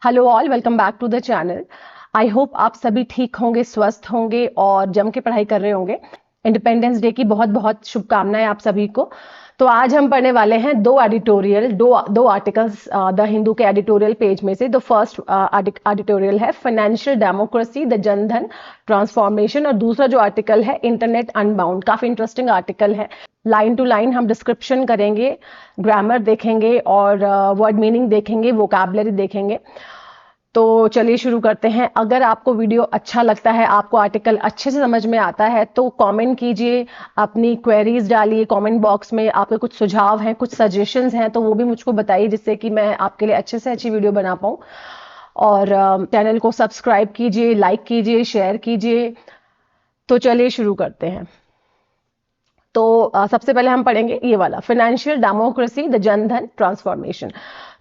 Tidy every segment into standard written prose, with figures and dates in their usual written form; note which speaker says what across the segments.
Speaker 1: Hello all, welcome back to the channel. I hope आप सभी ठीक होंगे, स्वस्थ होंगे और जम के पढ़ाई कर रहे होंगे। इंडिपेंडेंस डे की बहुत बहुत शुभकामनाएं आप सभी को। तो आज हम पढ़ने वाले हैं दो आर्टिकल्स द हिंदू के एडिटोरियल पेज में से। द फर्स्ट एडिटोरियल है financial democracy the Jan Dhan transformation, और दूसरा जो आर्टिकल है इंटरनेट अनबाउंड। काफी इंटरेस्टिंग आर्टिकल है। लाइन टू लाइन हम डिस्क्रिप्शन करेंगे, ग्रामर देखेंगे और वर्ड मीनिंग देखेंगे, वोकैबुलरी देखेंगे। तो चलिए शुरू करते हैं। अगर आपको वीडियो अच्छा लगता है, आपको आर्टिकल अच्छे से समझ में आता है, तो कमेंट कीजिए, अपनी क्वेरीज डालिए कमेंट बॉक्स में। आपके कुछ सुझाव हैं, कुछ सजेशंस हैं, तो वो भी मुझको बताइए, जिससे कि मैं आपके लिए अच्छे से अच्छी वीडियो बना पाऊँ। और चैनल को सब्सक्राइब कीजिए, लाइक कीजिए, शेयर कीजिए। तो चलिए शुरू करते हैं। तो सबसे पहले हम पढ़ेंगे ये वाला, financial democracy the Jan Dhan transformation.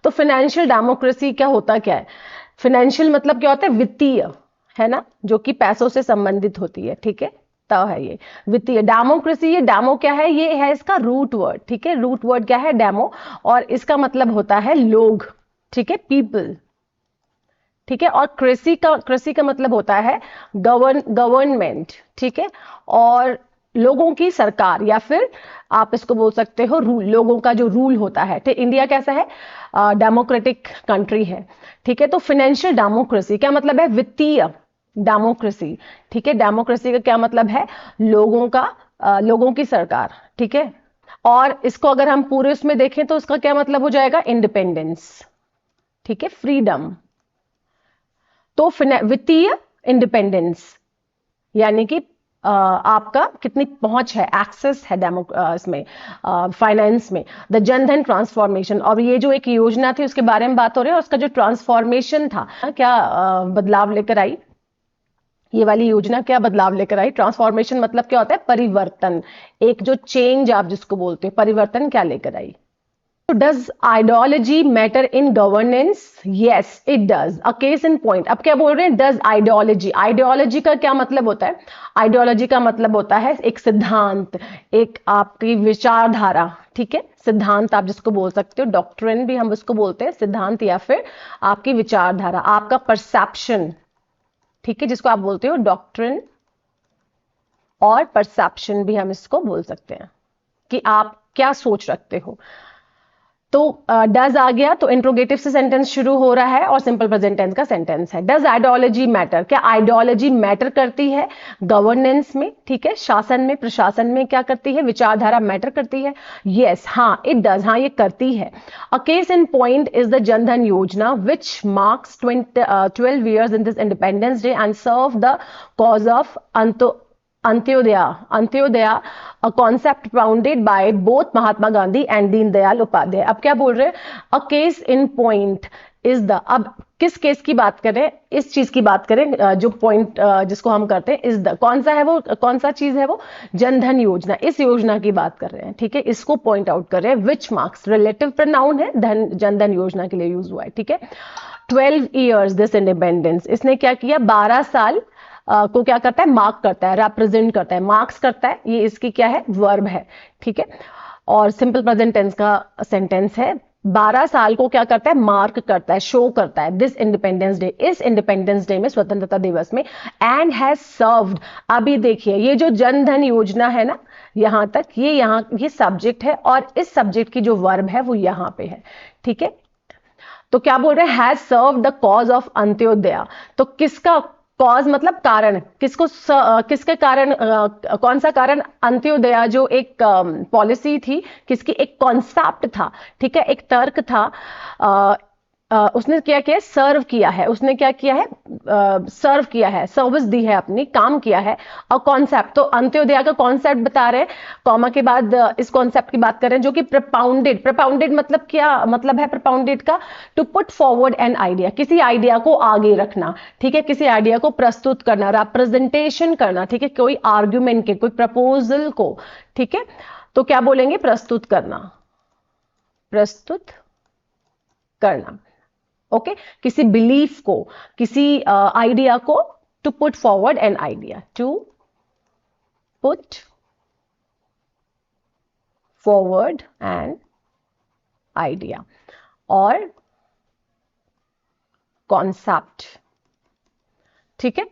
Speaker 1: तो फाइनेंशियल डेमोक्रेसी क्या होता क्या है? फाइनेंशियल मतलब क्या होता है? वित्तीय, है ना, जो कि पैसों से संबंधित होती है। ठीक है, तो है ये वित्तीय। डेमोक्रेसी, ये डेमो क्या है? ये है इसका रूट वर्ड। ठीक है, रूट वर्ड क्या है? डेमो। और इसका मतलब होता है लोग। ठीक है, पीपल। ठीक है, और कृषि का मतलब होता है गवर्नमेंट। ठीक है, और लोगों की सरकार, या फिर आप इसको बोल सकते हो रूल, लोगों का जो रूल होता है। ठीक, इंडिया कैसा है? डेमोक्रेटिक कंट्री है। ठीक है, तो फाइनेंशियल डेमोक्रेसी क्या मतलब है? वित्तीय डेमोक्रेसी। ठीक है, डेमोक्रेसी का क्या मतलब है? लोगों की सरकार। ठीक है, और इसको अगर हम पूरे उसमें देखें तो उसका क्या मतलब हो जाएगा? इंडिपेंडेंस। ठीक है, फ्रीडम। तो वित्तीय इंडिपेंडेंस, यानी कि आपका कितनी पहुंच है, एक्सेस है इसमें, फाइनेंस में। द जनधन ट्रांसफॉर्मेशन, और ये जो एक योजना थी उसके बारे में बात हो रही है, और उसका जो ट्रांसफॉर्मेशन था, क्या बदलाव लेकर आई? ये वाली योजना क्या बदलाव लेकर आई? ट्रांसफॉर्मेशन मतलब क्या होता है? परिवर्तन। एक जो चेंज आप जिसको बोलते हैं, परिवर्तन क्या लेकर आई? So does ideology matter in governance? Yes, it does. A case in point. अब क्या बोल रहे हैं? Does ideology, ideology का क्या मतलब होता है? Ideology का मतलब होता है एक सिद्धांत, एक आपकी विचारधारा। ठीक है, सिद्धांत आप जिसको बोल सकते हो, डॉक्ट्रिन भी हम उसको बोलते हैं, सिद्धांत या फिर आपकी विचारधारा, आपका परसेप्शन। ठीक है, जिसको आप बोलते हो डॉक्ट्रिन और परसेप्शन भी हम इसको बोल सकते हैं, कि आप क्या सोच रखते हो। तो डज आ गया तो इंट्रोगेटिव से सेंटेंस शुरू हो रहा है, और सिंपल प्रेजेंट टेंस का सेंटेंस है। Does ideology matter? क्या आइडियोलॉजी मैटर करती है गवर्नेंस में? ठीक है, शासन में, प्रशासन में क्या करती है? विचारधारा मैटर करती है। यस, हाँ, इट डज, हाँ ये करती है। अ case in point is the Jan Dhan योजना विच marks 12 years in this Independence Day and serve the cause of Antyodaya, a concept founded by both Mahatma Gandhi and Deendayal Upadhyay. अब क्या बोल रहे हैं? A case in point is the, अब किस केस की बात करें? इस चीज की बात करें, जो पॉइंट जिसको हम करते हैं, इज द, कौन सा है वो, कौन सा चीज है वो? जनधन योजना, इस योजना की बात कर रहे हैं। ठीक है, इसको पॉइंट आउट कर रहे हैं। विच मार्क्स, रिलेटिव प्रोनाउन है, जनधन योजना के लिए यूज हुआ है। ठीक है, 12 years दिस इंडिपेंडेंस, इसने क्या किया? 12 साल को क्या करता है? मार्क करता है, रिप्रेजेंट करता है, मार्क्स करता है। ये इसकी क्या है? वर्ब है। ठीक है, और सिंपल प्रेजेंट टेंस का सेंटेंस है। 12 साल को क्या करता है? मार्क करता है, शो करता है। दिस इंडिपेंडेंस डे, इस इंडिपेंडेंस डे में, स्वतंत्रता दिवस में। एंड हैज सर्व्ड, अभी देखिए ये जो जनधन योजना है ना, यहां तक ये सब्जेक्ट है, और इस सब्जेक्ट की जो वर्ब है वो यहां पे है। ठीक है, तो क्या बोल रहे हैं? Has serve the cause of Antyodaya. तो किसका कॉज मतलब कारण, किसके कारण, कौन सा कारण? अंत्योदया जो एक पॉलिसी थी, किसकी? एक कॉन्सेप्ट था। ठीक है, एक तर्क था। उसने क्या किया? सर्व किया है, उसने क्या किया है? सर्व किया है, सर्विस दी है, अपनी काम किया है। और कॉन्सेप्ट, तो अंत्योदया का कॉन्सेप्ट बता रहे हैं, कॉमा के बाद इस कॉन्सेप्ट की बात कर रहे हैं, जो कि प्रपाउंडेड, प्रपाउंडेड मतलब क्या मतलब है? प्रपाउंडेड का to put forward an idea, किसी आइडिया को आगे रखना। ठीक है, किसी आइडिया को प्रस्तुत करना, रिप्रेजेंटेशन करना। ठीक है, कोई आर्ग्यूमेंट के, कोई प्रपोजल को। ठीक है, तो क्या बोलेंगे? प्रस्तुत करना, प्रस्तुत करना। ओके, किसी बिलीफ को, किसी आइडिया को, to put forward an idea, to put forward an idea. और कॉन्सेप्ट, ठीक है,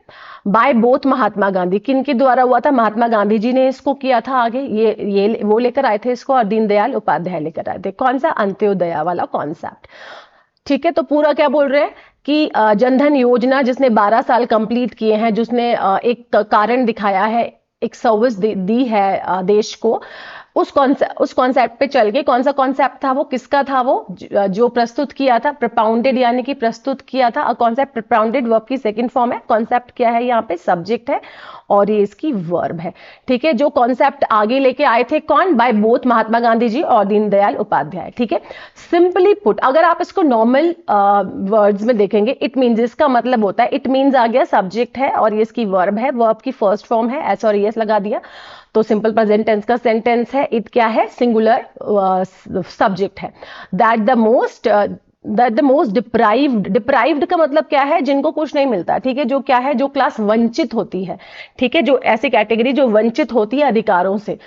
Speaker 1: बाय बोथ महात्मा गांधी। किन के द्वारा हुआ था? महात्मा गांधी जी ने इसको किया था आगे, ये वो लेकर आए थे इसको, और दीनदयाल उपाध्याय लेकर आए थे। कौन सा? अंत्योदया वाला कॉन्सेप्ट, ठीक है। तो पूरा क्या बोल रहे हैं कि जनधन योजना जिसने 12 साल कंप्लीट किए हैं, जिसने एक कारण दिखाया है, एक सर्विस दी है देश को, उस कॉन्सेप्ट पे चल के, कौन सा कॉन्सेप्ट था वो, किसका था वो, जो प्रस्तुत किया था, प्रोपाउंडेड यानी कि प्रस्तुत किया था। कॉन्सेप्ट प्रोपाउंडेड वर्ब की सेकंड फॉर्म है। कॉन्सेप्ट क्या है? यहाँ पे सब्जेक्ट है और ये इसकी वर्ब है, ठीक है। जो कॉन्सेप्ट आगे लेके आए थे कौन? बाय बोथ महात्मा गांधी जी और दीनदयाल उपाध्याय, ठीक है। सिंपली पुट, अगर आप इसको नॉर्मल वर्ड्स में देखेंगे, इट मीन्स, इसका मतलब होता है, इट मीन्स आ गया, सब्जेक्ट है और ये इसकी वर्ब है, वर्ब की फर्स्ट फॉर्म है, एस और एस लगा दिया तो सिंपल प्रेजेंट टेंस का सेंटेंस है। इट क्या है? सिंगुलर सब्जेक्ट है। दैट द मोस्ट डिप्राइव्ड का मतलब क्या है? जिनको कुछ नहीं मिलता, ठीक है। जो क्या है? जो क्लास वंचित होती है, ठीक है, जो ऐसी कैटेगरी जो वंचित होती है अधिकारों से।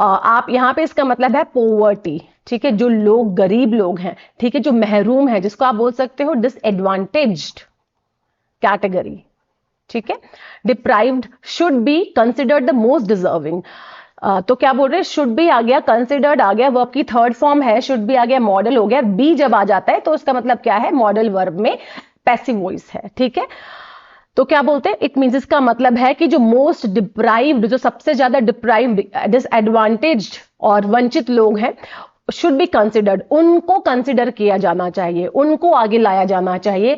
Speaker 1: आप यहाँ पे इसका मतलब है पोवर्टी, ठीक है, जो लोग गरीब लोग हैं, ठीक है, जो महरूम है, जिसको आप बोल सकते हो डिसएडवांटेज्ड कैटेगरी, ठीक है। Deprived should be considered the most deserving. तो क्या बोल रहे हैं? शुड बी आ गया, कंसिडर्ड आ गया, वर्ब की थर्ड फॉर्म है, शुड बी आ गया, मॉडल हो गया। बी जब आ जाता है तो उसका मतलब क्या है? मॉडल वर्ब में पैसिव वॉइस है, ठीक है। तो क्या बोलते हैं? इट मींस, इसका मतलब है कि जो मोस्ट डिप्राइव्ड, जो सबसे ज्यादा डिप्राइव्ड, डिसएडवांटेज्ड और वंचित लोग हैं, शुड बी कंसिडर्ड, उनको कंसिडर किया जाना चाहिए, उनको आगे लाया जाना चाहिए।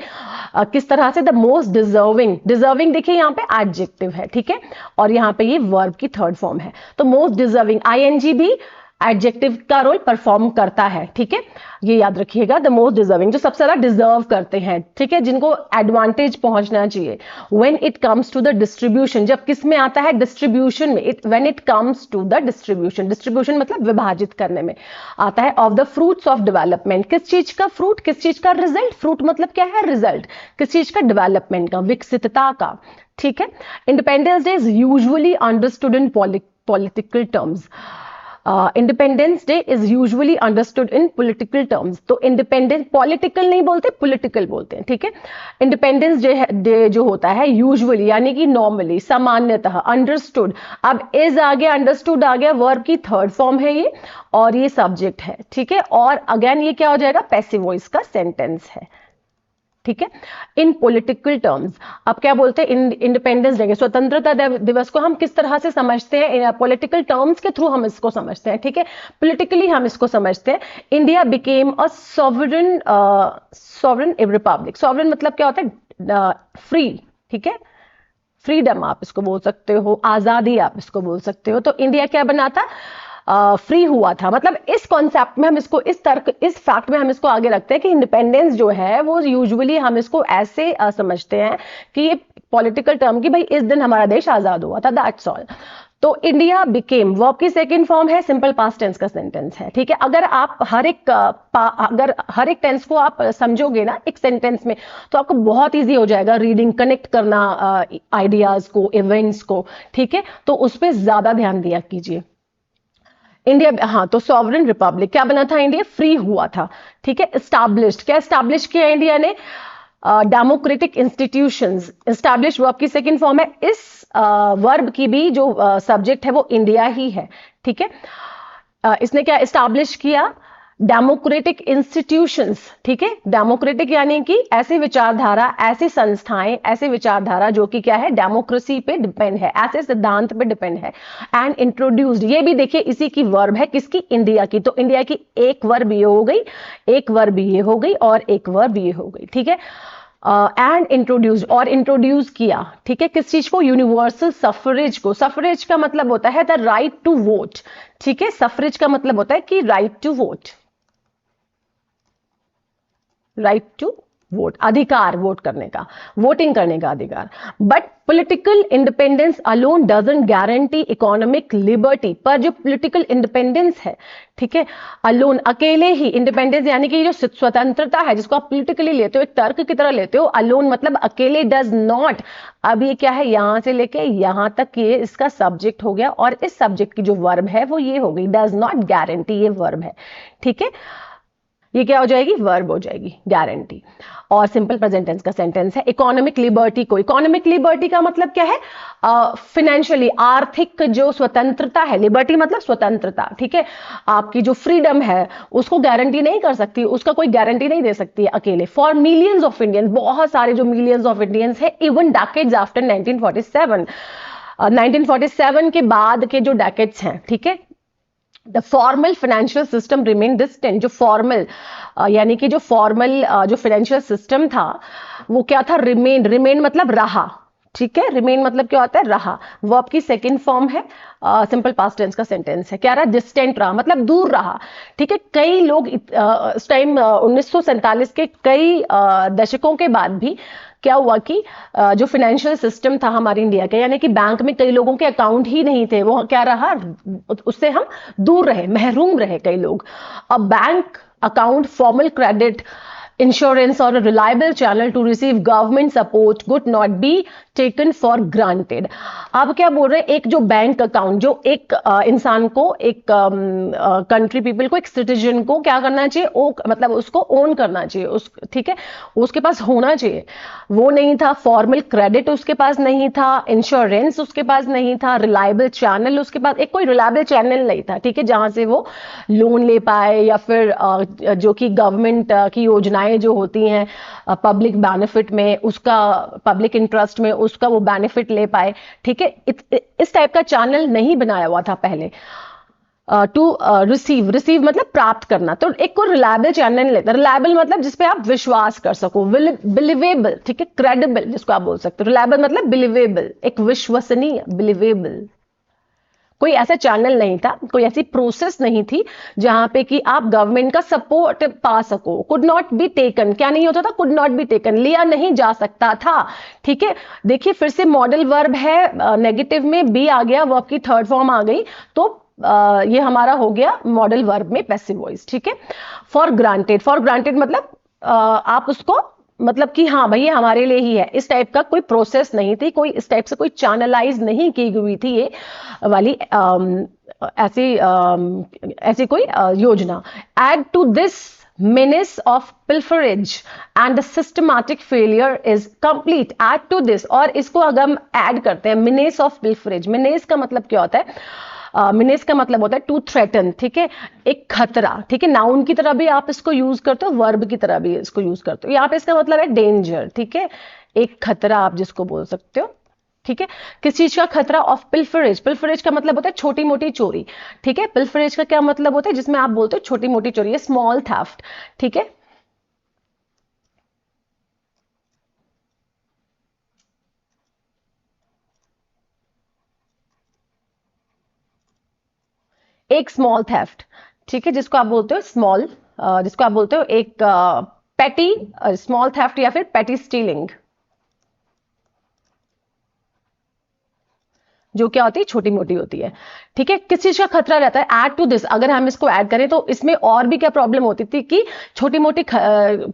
Speaker 1: किस तरह से? द मोस्ट डिजर्विंग, डिजर्विंग देखिए यहाँ पे एडजेक्टिव है, ठीक है, और यहाँ पे ये वर्ब की थर्ड फॉर्म है। तो मोस्ट डिजर्विंग, आईएनजी भी एडजेक्टिव का रोल परफॉर्म करता है, ठीक है, ये याद रखिएगा। द मोस्ट डिजर्विंग, जो सबसे ज्यादा डिजर्व करते हैं, ठीक है, जिनको एडवांटेज पहुंचना चाहिए। When it comes to the distribution, जब किस में आता है? डिस्ट्रीब्यूशन में। When it comes to the distribution, distribution मतलब विभाजित करने में आता है। Of the fruits of development, किस चीज का फ्रूट, किस चीज का रिजल्ट? फ्रूट मतलब क्या है? रिजल्ट। किस चीज का? डेवलपमेंट का, विकसितता का, ठीक है। Independence day is usually understood in political terms. Independence day is usually understood in political terms. तो इंडिपेंडेंस, पॉलिटिकल नहीं बोलते, पॉलिटिकल बोलते हैं, ठीक है। इंडिपेंडेंस डे जो होता है यूजुअली यानी कि नॉर्मली, सामान्यतः, अंडरस्टूड, अब इज आ गया, अंडरस्टूड आ गया, वर्ब की थर्ड फॉर्म है ये, और ये सब्जेक्ट है, ठीक है। और अगेन ये क्या हो जाएगा? पैसिव वॉइस का सेंटेंस है, ठीक है। इन पॉलिटिकल टर्म्स, अब क्या बोलते हैं? इंडिपेंडेंस डे, स्वतंत्रता दिवस को हम किस तरह से समझते हैं? पॉलिटिकल टर्म्स के थ्रू हम इसको समझते हैं, ठीक है, पॉलिटिकली हम इसको समझते हैं। India became a sovereign Republic. Sovereign मतलब क्या होता है? फ्री, ठीक है, फ्रीडम आप इसको बोल सकते हो, आजादी आप इसको बोल सकते हो। तो इंडिया क्या बना था? फ्री हुआ था। मतलब इस कॉन्सेप्ट में हम इसको, इस तर्क, इस फैक्ट में हम इसको आगे रखते हैं कि इंडिपेंडेंस जो है वो यूजुअली हम इसको ऐसे समझते हैं कि ये पॉलिटिकल टर्म की, भाई इस दिन हमारा देश आजाद हुआ था, दैट्स ऑल। तो इंडिया बिकेम, वर्ब की सेकंड फॉर्म है, सिंपल पास्ट टेंस का सेंटेंस है, ठीक है। अगर आप अगर हर एक टेंस को आप समझोगे ना एक सेंटेंस में, तो आपको बहुत इजी हो जाएगा रीडिंग, कनेक्ट करना आइडियाज को, इवेंट्स को, ठीक है। तो उस पर ज्यादा ध्यान दिया कीजिए। इंडिया, हाँ, तो सॉवरेन रिपब्लिक क्या बना था? इंडिया फ्री हुआ था, ठीक है। एस्टैब्लिश्ड, क्या एस्टैब्लिश किया इंडिया ने? Democratic institutions. एस्टैब्लिश वर्ब की सेकंड फॉर्म है। इस वर्ब की भी जो सब्जेक्ट है वो इंडिया ही है, ठीक है। इसने क्या एस्टैब्लिश किया? डेमोक्रेटिक इंस्टीट्यूशंस, ठीक है। डेमोक्रेटिक यानी कि ऐसी विचारधारा, ऐसी संस्थाएं, ऐसी विचारधारा जो कि क्या है? डेमोक्रेसी पे डिपेंड है, ऐसे सिद्धांत पे डिपेंड है। एंड इंट्रोड्यूस्ड, ये भी देखिए इसी की वर्ब है, किसकी? इंडिया की। तो इंडिया की एक वर्ब ये हो गई, एक वर्ब ये हो गई, और एक वर्ब ये हो गई, ठीक है। एंड इंट्रोड्यूस्ड, और इंट्रोड्यूस किया, ठीक है, किस चीज को? यूनिवर्सल सफरेज को। सफरेज का मतलब होता है द राइट टू वोट, ठीक है। सफरेज का मतलब होता है कि right to vote, right to vote, अधिकार वोट करने का, वोटिंग करने का अधिकार। But political independence alone doesn't guarantee economic liberty. पर जो पॉलिटिकल इंडिपेंडेंस है, ठीक है, अलोन, अकेले ही, इंडिपेंडेंस यानी कि जो स्वतंत्रता है जिसको आप पॉलिटिकली लेते हो, एक तर्क की तरह लेते हो, अलोन मतलब अकेले, डज नॉट, अब ये क्या है? यहां से लेके यहां तक ये इसका सब्जेक्ट हो गया, और इस सब्जेक्ट की जो वर्ब है वो ये हो गई, डज नॉट गारंटी, ये वर्ब है, ठीक है। ये क्या हो जाएगी, वर्ब हो जाएगी, गारंटी। और सिंपल प्रेजेंट टेंस का सेंटेंस है इकोनॉमिक लिबर्टी को। इकोनॉमिक लिबर्टी का मतलब क्या है, फाइनेंशियली, आर्थिक जो स्वतंत्रता है, लिबर्टी मतलब स्वतंत्रता, ठीक है, आपकी जो फ्रीडम है उसको गारंटी नहीं कर सकती, उसका कोई गारंटी नहीं दे सकती है अकेले। फॉर मिलियंस ऑफ इंडियंस, बहुत सारे जो मिलियंस ऑफ इंडियंस है, इवन डेकेड्स आफ्टर 1947, 1947 के बाद के जो डेकेड्स हैं, ठीक है, the formal financial system remain distant. जो फॉर्मल यानी कि जो फॉर्मल जो फाइनेंशियल सिस्टम था वो क्या था, रिमेन, रिमेन मतलब रहा, ठीक है, रिमेन मतलब क्या होता है, रहा। वर्ब की सेकंड फॉर्म है, सिंपल पास्ट टेंस का सेंटेंस है, क्या रहा, डिस्टेंट रहा, मतलब दूर रहा, ठीक है। कई लोग इस टाइम 1947 के कई दशकों के बाद भी क्या हुआ कि जो फाइनेंशियल सिस्टम था हमारे इंडिया का, यानी कि बैंक में कई लोगों के अकाउंट ही नहीं थे, वो क्या रहा, उससे हम दूर रहे, महरूम रहे कई लोग। अब bank account, formal credit, insurance और reliable channel to receive government support could not be taken for granted. अब क्या बोल रहे हैं, एक जो बैंक अकाउंट, जो एक इंसान को, एक कंट्री पीपल को, एक सिटीजन को क्या करना चाहिए, मतलब उसको ओन करना चाहिए, उस, ठीक है, उसके पास होना चाहिए। वो नहीं था, फॉर्मल क्रेडिट उसके पास नहीं था, इंश्योरेंस उसके पास नहीं था, रिलायबल चैनल उसके पास, एक कोई रिलायबल चैनल नहीं था, ठीक है, जहां से वो लोन ले पाए, या फिर जो कि गवर्नमेंट की योजनाएं जो होती हैं पब्लिक बेनिफिट में, उसका पब्लिक इंटरेस्ट में उसका वो बेनिफिट ले पाए, ठीक है। इस टाइप का चैनल नहीं बनाया हुआ था पहले। टू रिसीव, रिसीव मतलब प्राप्त करना, तो एक को रिलायबल चैनल लेता है। रिलायबल मतलब जिसपे आप विश्वास कर सको, बिलीवेबल, ठीक है, क्रेडिबल जिसको आप बोल सकते हो। रिलायबल मतलब बिलीवेबल, एक विश्वसनीय, बिलीवेबल। कोई ऐसा चैनल नहीं था, कोई ऐसी प्रोसेस नहीं थी जहां पे कि आप गवर्नमेंट का सपोर्ट पा सको। कुड नॉट बी टेकन, क्या नहीं होता था, कुड नॉट बी टेकन, लिया नहीं जा सकता था, ठीक है। देखिए फिर से मॉडल वर्ब है, नेगेटिव में बी आ गया, वर्ब की थर्ड फॉर्म आ गई, तो ये हमारा हो गया मॉडल वर्ब में पैसिव वॉइस, ठीक है। फॉर ग्रांटेड, फॉर ग्रांटेड मतलब आप उसको, मतलब कि हाँ भाई ये हमारे लिए ही है, इस टाइप का कोई प्रोसेस नहीं थी, कोई इस टाइप से कोई चैनलाइज नहीं की हुई थी ये वाली ऐसी ऐसी कोई योजना। Add to this menace of pilferage and the systematic failure is complete। add to this, और इसको अगर हम ऐड करते हैं, menace of pilferage, menace का मतलब क्या होता है, मिनेस का मतलब होता है टू थ्रेटन, ठीक है, एक खतरा, ठीक है। नाउन की तरह भी आप इसको यूज करते हो, वर्ब की तरह भी इसको यूज करते हो। यहाँ पे इसका मतलब है डेंजर, ठीक है, एक खतरा आप जिसको बोल सकते हो, ठीक है। किस चीज का खतरा, ऑफ पिल्फरेज। पिल्फरेज का मतलब होता है छोटी मोटी चोरी, ठीक है। पिल्फरेज का क्या मतलब होता है, जिसमें आप बोलते हो छोटी मोटी चोरी, स्मॉल थेफ्ट, ठीक है। एक स्मॉल थेफ्ट, ठीक है, जिसको आप बोलते हो स्मॉल, जिसको आप बोलते हो एक पेटी स्मॉल थेफ्ट, या फिर पेटी स्टीलिंग, जो क्या होती है, छोटी मोटी होती है, ठीक है। किस चीज का खतरा रहता है, ऐड टू दिस, अगर हम इसको ऐड करें तो इसमें और भी क्या प्रॉब्लम होती थी कि छोटी मोटी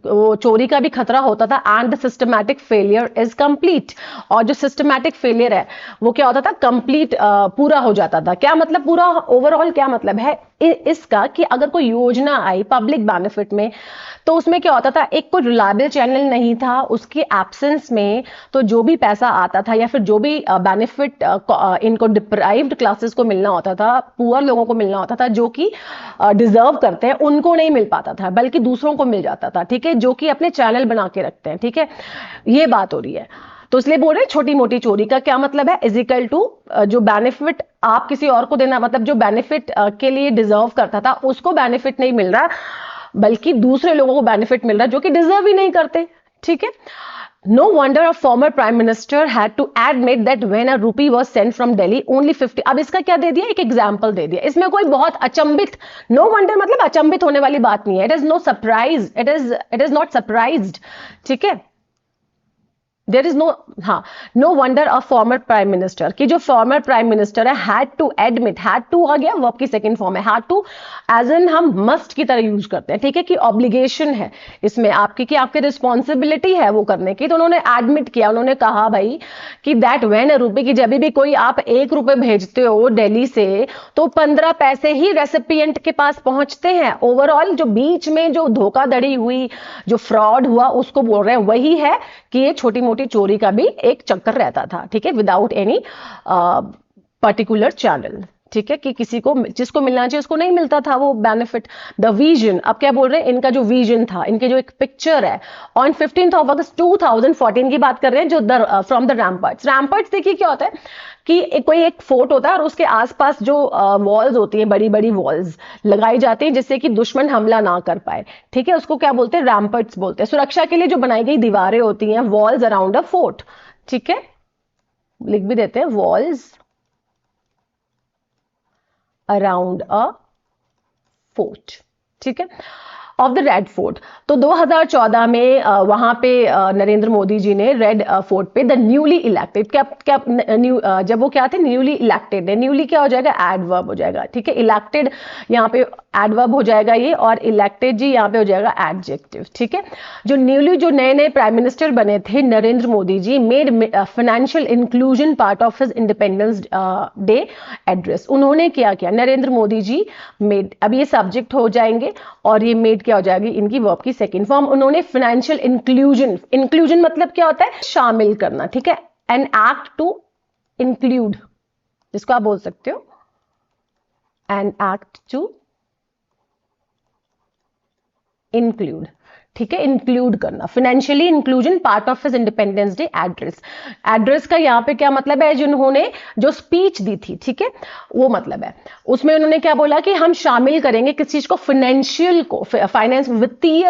Speaker 1: वो चोरी का भी खतरा होता था। And the systematic failure is complete, और जो सिस्टमैटिक फेलियर है वो क्या होता था, कंप्लीट, पूरा हो जाता था। क्या मतलब पूरा, ओवरऑल क्या मतलब है इसका, कि अगर कोई योजना आई पब्लिक बेनिफिट में, तो उसमें क्या होता था, एक कोई रिलायबल चैनल नहीं था, उसके एब्सेंस में तो जो भी पैसा आता था, या फिर जो भी बेनिफिट इनको डिप्राइव्ड क्लासेस को मिलना होता था, पुअर लोगों को मिलना होता था, जो कि डिजर्व करते हैं, उनको नहीं मिल पाता था, बल्कि दूसरों को मिल जाता था, ठीक है, जो कि अपने चैनल बना के रखते हैं, ठीक है। ये बात हो रही है, तो इसलिए बोल रहे हैं छोटी मोटी चोरी का क्या मतलब है, इजिकल टू जो बेनिफिट आप किसी और को देना, मतलब जो बेनिफिट के लिए डिजर्व करता था उसको बेनिफिट नहीं मिल रहा, बल्कि दूसरे लोगों को बेनिफिट मिल रहा है जो कि डिजर्व ही नहीं करते, ठीक है। No wonder a former prime minister had to admit that when a rupee was sent from Delhi only 50। अब इसका क्या दे दिया, एक एग्जाम्पल दे दिया, इसमें कोई बहुत अचंभित, नो वंडर मतलब अचंभित होने वाली बात नहीं है, it is no surprise, it is not surprised, ठीक है। देयर इज नो, हाँ, no wonder a former prime minister, कि जो फॉर्मर प्राइम मिनिस्टर है had to admit, had to आ गया वर्ब की सेकंड फॉर्म है, हैड टू एज एन हम मस्ट की तरह यूज करते हैं, ठीक है, कि ऑब्लिगेशन है इसमें आपकी, कि आपकी रिस्पॉन्सिबिलिटी है वो करने की, तो उन्होंने एडमिट किया, उन्होंने कहा भाई कि दैट व्हेन रुपए की, जब भी कोई आप 1 रुपए भेजते हो दिल्ली से तो 15 पैसे ही रेसिपिएंट के पास पहुंचते हैं। ओवरऑल जो बीच में जो धोखाधड़ी हुई, जो फ्रॉड हुआ, उसको बोल रहे हैं, वही है कि ये छोटी मोटी चोरी का भी एक चक्कर रहता था, ठीक है, विदाउट एनी पर्टिकुलर चैनल, ठीक है, कि किसी को जिसको मिलना चाहिए उसको नहीं मिलता था वो बेनिफिट। द विजन, अब क्या बोल रहे हैं, इनका जो विजन था, इनके जो एक पिक्चर है, ऑन 15 अगस्त 2014 की बात कर रहे हैं, जो फ्रॉम द रैम्पर्ट्स। रैम्पर्ट्स देखिए क्या होता है कि कोई एक फोर्ट होता है और उसके आसपास जो वॉल्स होती हैं, बड़ी बड़ी वॉल्स लगाई जाती हैं जिससे कि दुश्मन हमला ना कर पाए, ठीक है, उसको क्या बोलते हैं, रैम्पर्ट्स बोलते हैं। सुरक्षा के लिए जो बनाई गई दीवारें होती हैं, वॉल्स अराउंड अ फोर्ट, ठीक है, लिख भी देते हैं, वॉल्स अराउंड अ फोर्ट, ठीक है, ऑफ द रेड फोर्ट। तो 2014 में वहां पे नरेंद्र मोदी जी ने रेड फोर्ट पे द न्यूली इलेक्टेड, क्या क्या जब वो क्या थे, न्यूली इलेक्टेड है, न्यूली क्या हो जाएगा, एडवर्ब हो जाएगा, ठीक है, इलेक्टेड यहाँ पे एडवर्ब हो जाएगा ये, और इलेक्टेड जी यहाँ पे हो जाएगा एडजेक्टिव, ठीक है। जो न्यूली, जो नए नए प्राइम मिनिस्टर बने थे Narendra Modi ji, made financial inclusion part of his independence day address. उन्होंने क्या किया, नरेंद्र मोदी जी मेड, अब ये सब्जेक्ट हो जाएंगे और ये मेड क्या हो जाएगी, इनकी वर्ब की सेकंड फॉर्म। उन्होंने फाइनेंशियल इंक्लूजन, इंक्लूजन मतलब क्या होता है, शामिल करना, ठीक है, एन एक्ट टू इंक्लूड, जिसको आप बोल सकते हो एन एक्ट टू इंक्लूड, ठीक है, इंक्लूड करना, financially inclusion part of his independence day address. Address का यहाँ पे क्या मतलब है, जिन्होंने जो स्पीच दी थी, ठीक है, वो मतलब है, उसमें उन्होंने क्या बोला कि हम शामिल करेंगे किस चीज को, फाइनेंशियल को, फाइनेंस, वित्तीय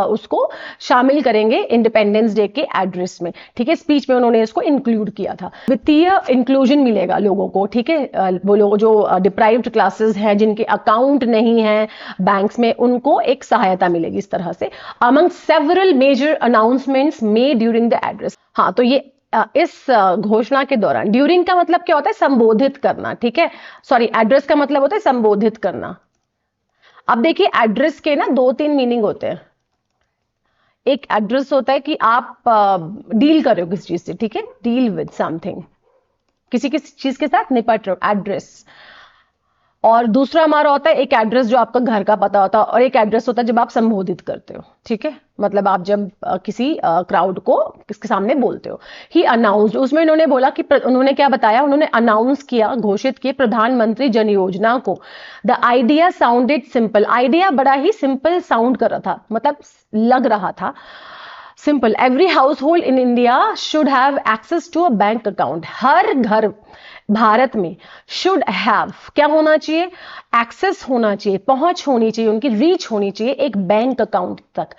Speaker 1: उसको शामिल करेंगे इंडिपेंडेंस डे के एड्रेस में, ठीक है, स्पीच में उन्होंने इसको इंक्लूड किया था। वित्तीय इंक्लूजन मिलेगा लोगों को, ठीक है, वो लोग जो डिप्राइव्ड क्लासेस हैं, जिनके अकाउंट नहीं है बैंक्स में, उनको एक सहायता मिलेगी इस तरह से। among several major announcements made during the address। हाँ, तो ये इस घोषणा के दौरान, ड्यूरिंग का मतलब क्या होता है, संबोधित करना, ठीक है, सॉरी, एड्रेस का मतलब होता है संबोधित करना। अब देखिए एड्रेस के ना 2-3 मीनिंग होते हैं। एक एड्रेस होता है कि आप डील कर रहे हो किसी चीज से, ठीक है, डील विद समथिंग, किसी किसी चीज के साथ निपट रहे हो, एड्रेस। और दूसरा हमारा होता है एक एड्रेस जो आपका घर का पता होता है, और एक एड्रेस होता है जब आप संबोधित करते हो, ठीक है, मतलब आप जब किसी क्राउड को किसके सामने बोलते हो। ही अनाउंस्ड, उसमें उन्होंने बोला कि उन्होंने क्या बताया, उन्होंने अनाउंस किया, घोषित किए प्रधानमंत्री जन योजना को। The idea sounded simple, idea बड़ा ही सिंपल साउंड कर रहा था, मतलब लग रहा था simple. Every household in India should have access to a bank account, हर घर भारत में शुड हैव क्या होना चाहिए, एक्सेस होना चाहिए, पहुंच होनी चाहिए, उनकी रीच होनी चाहिए एक बैंक अकाउंट तक।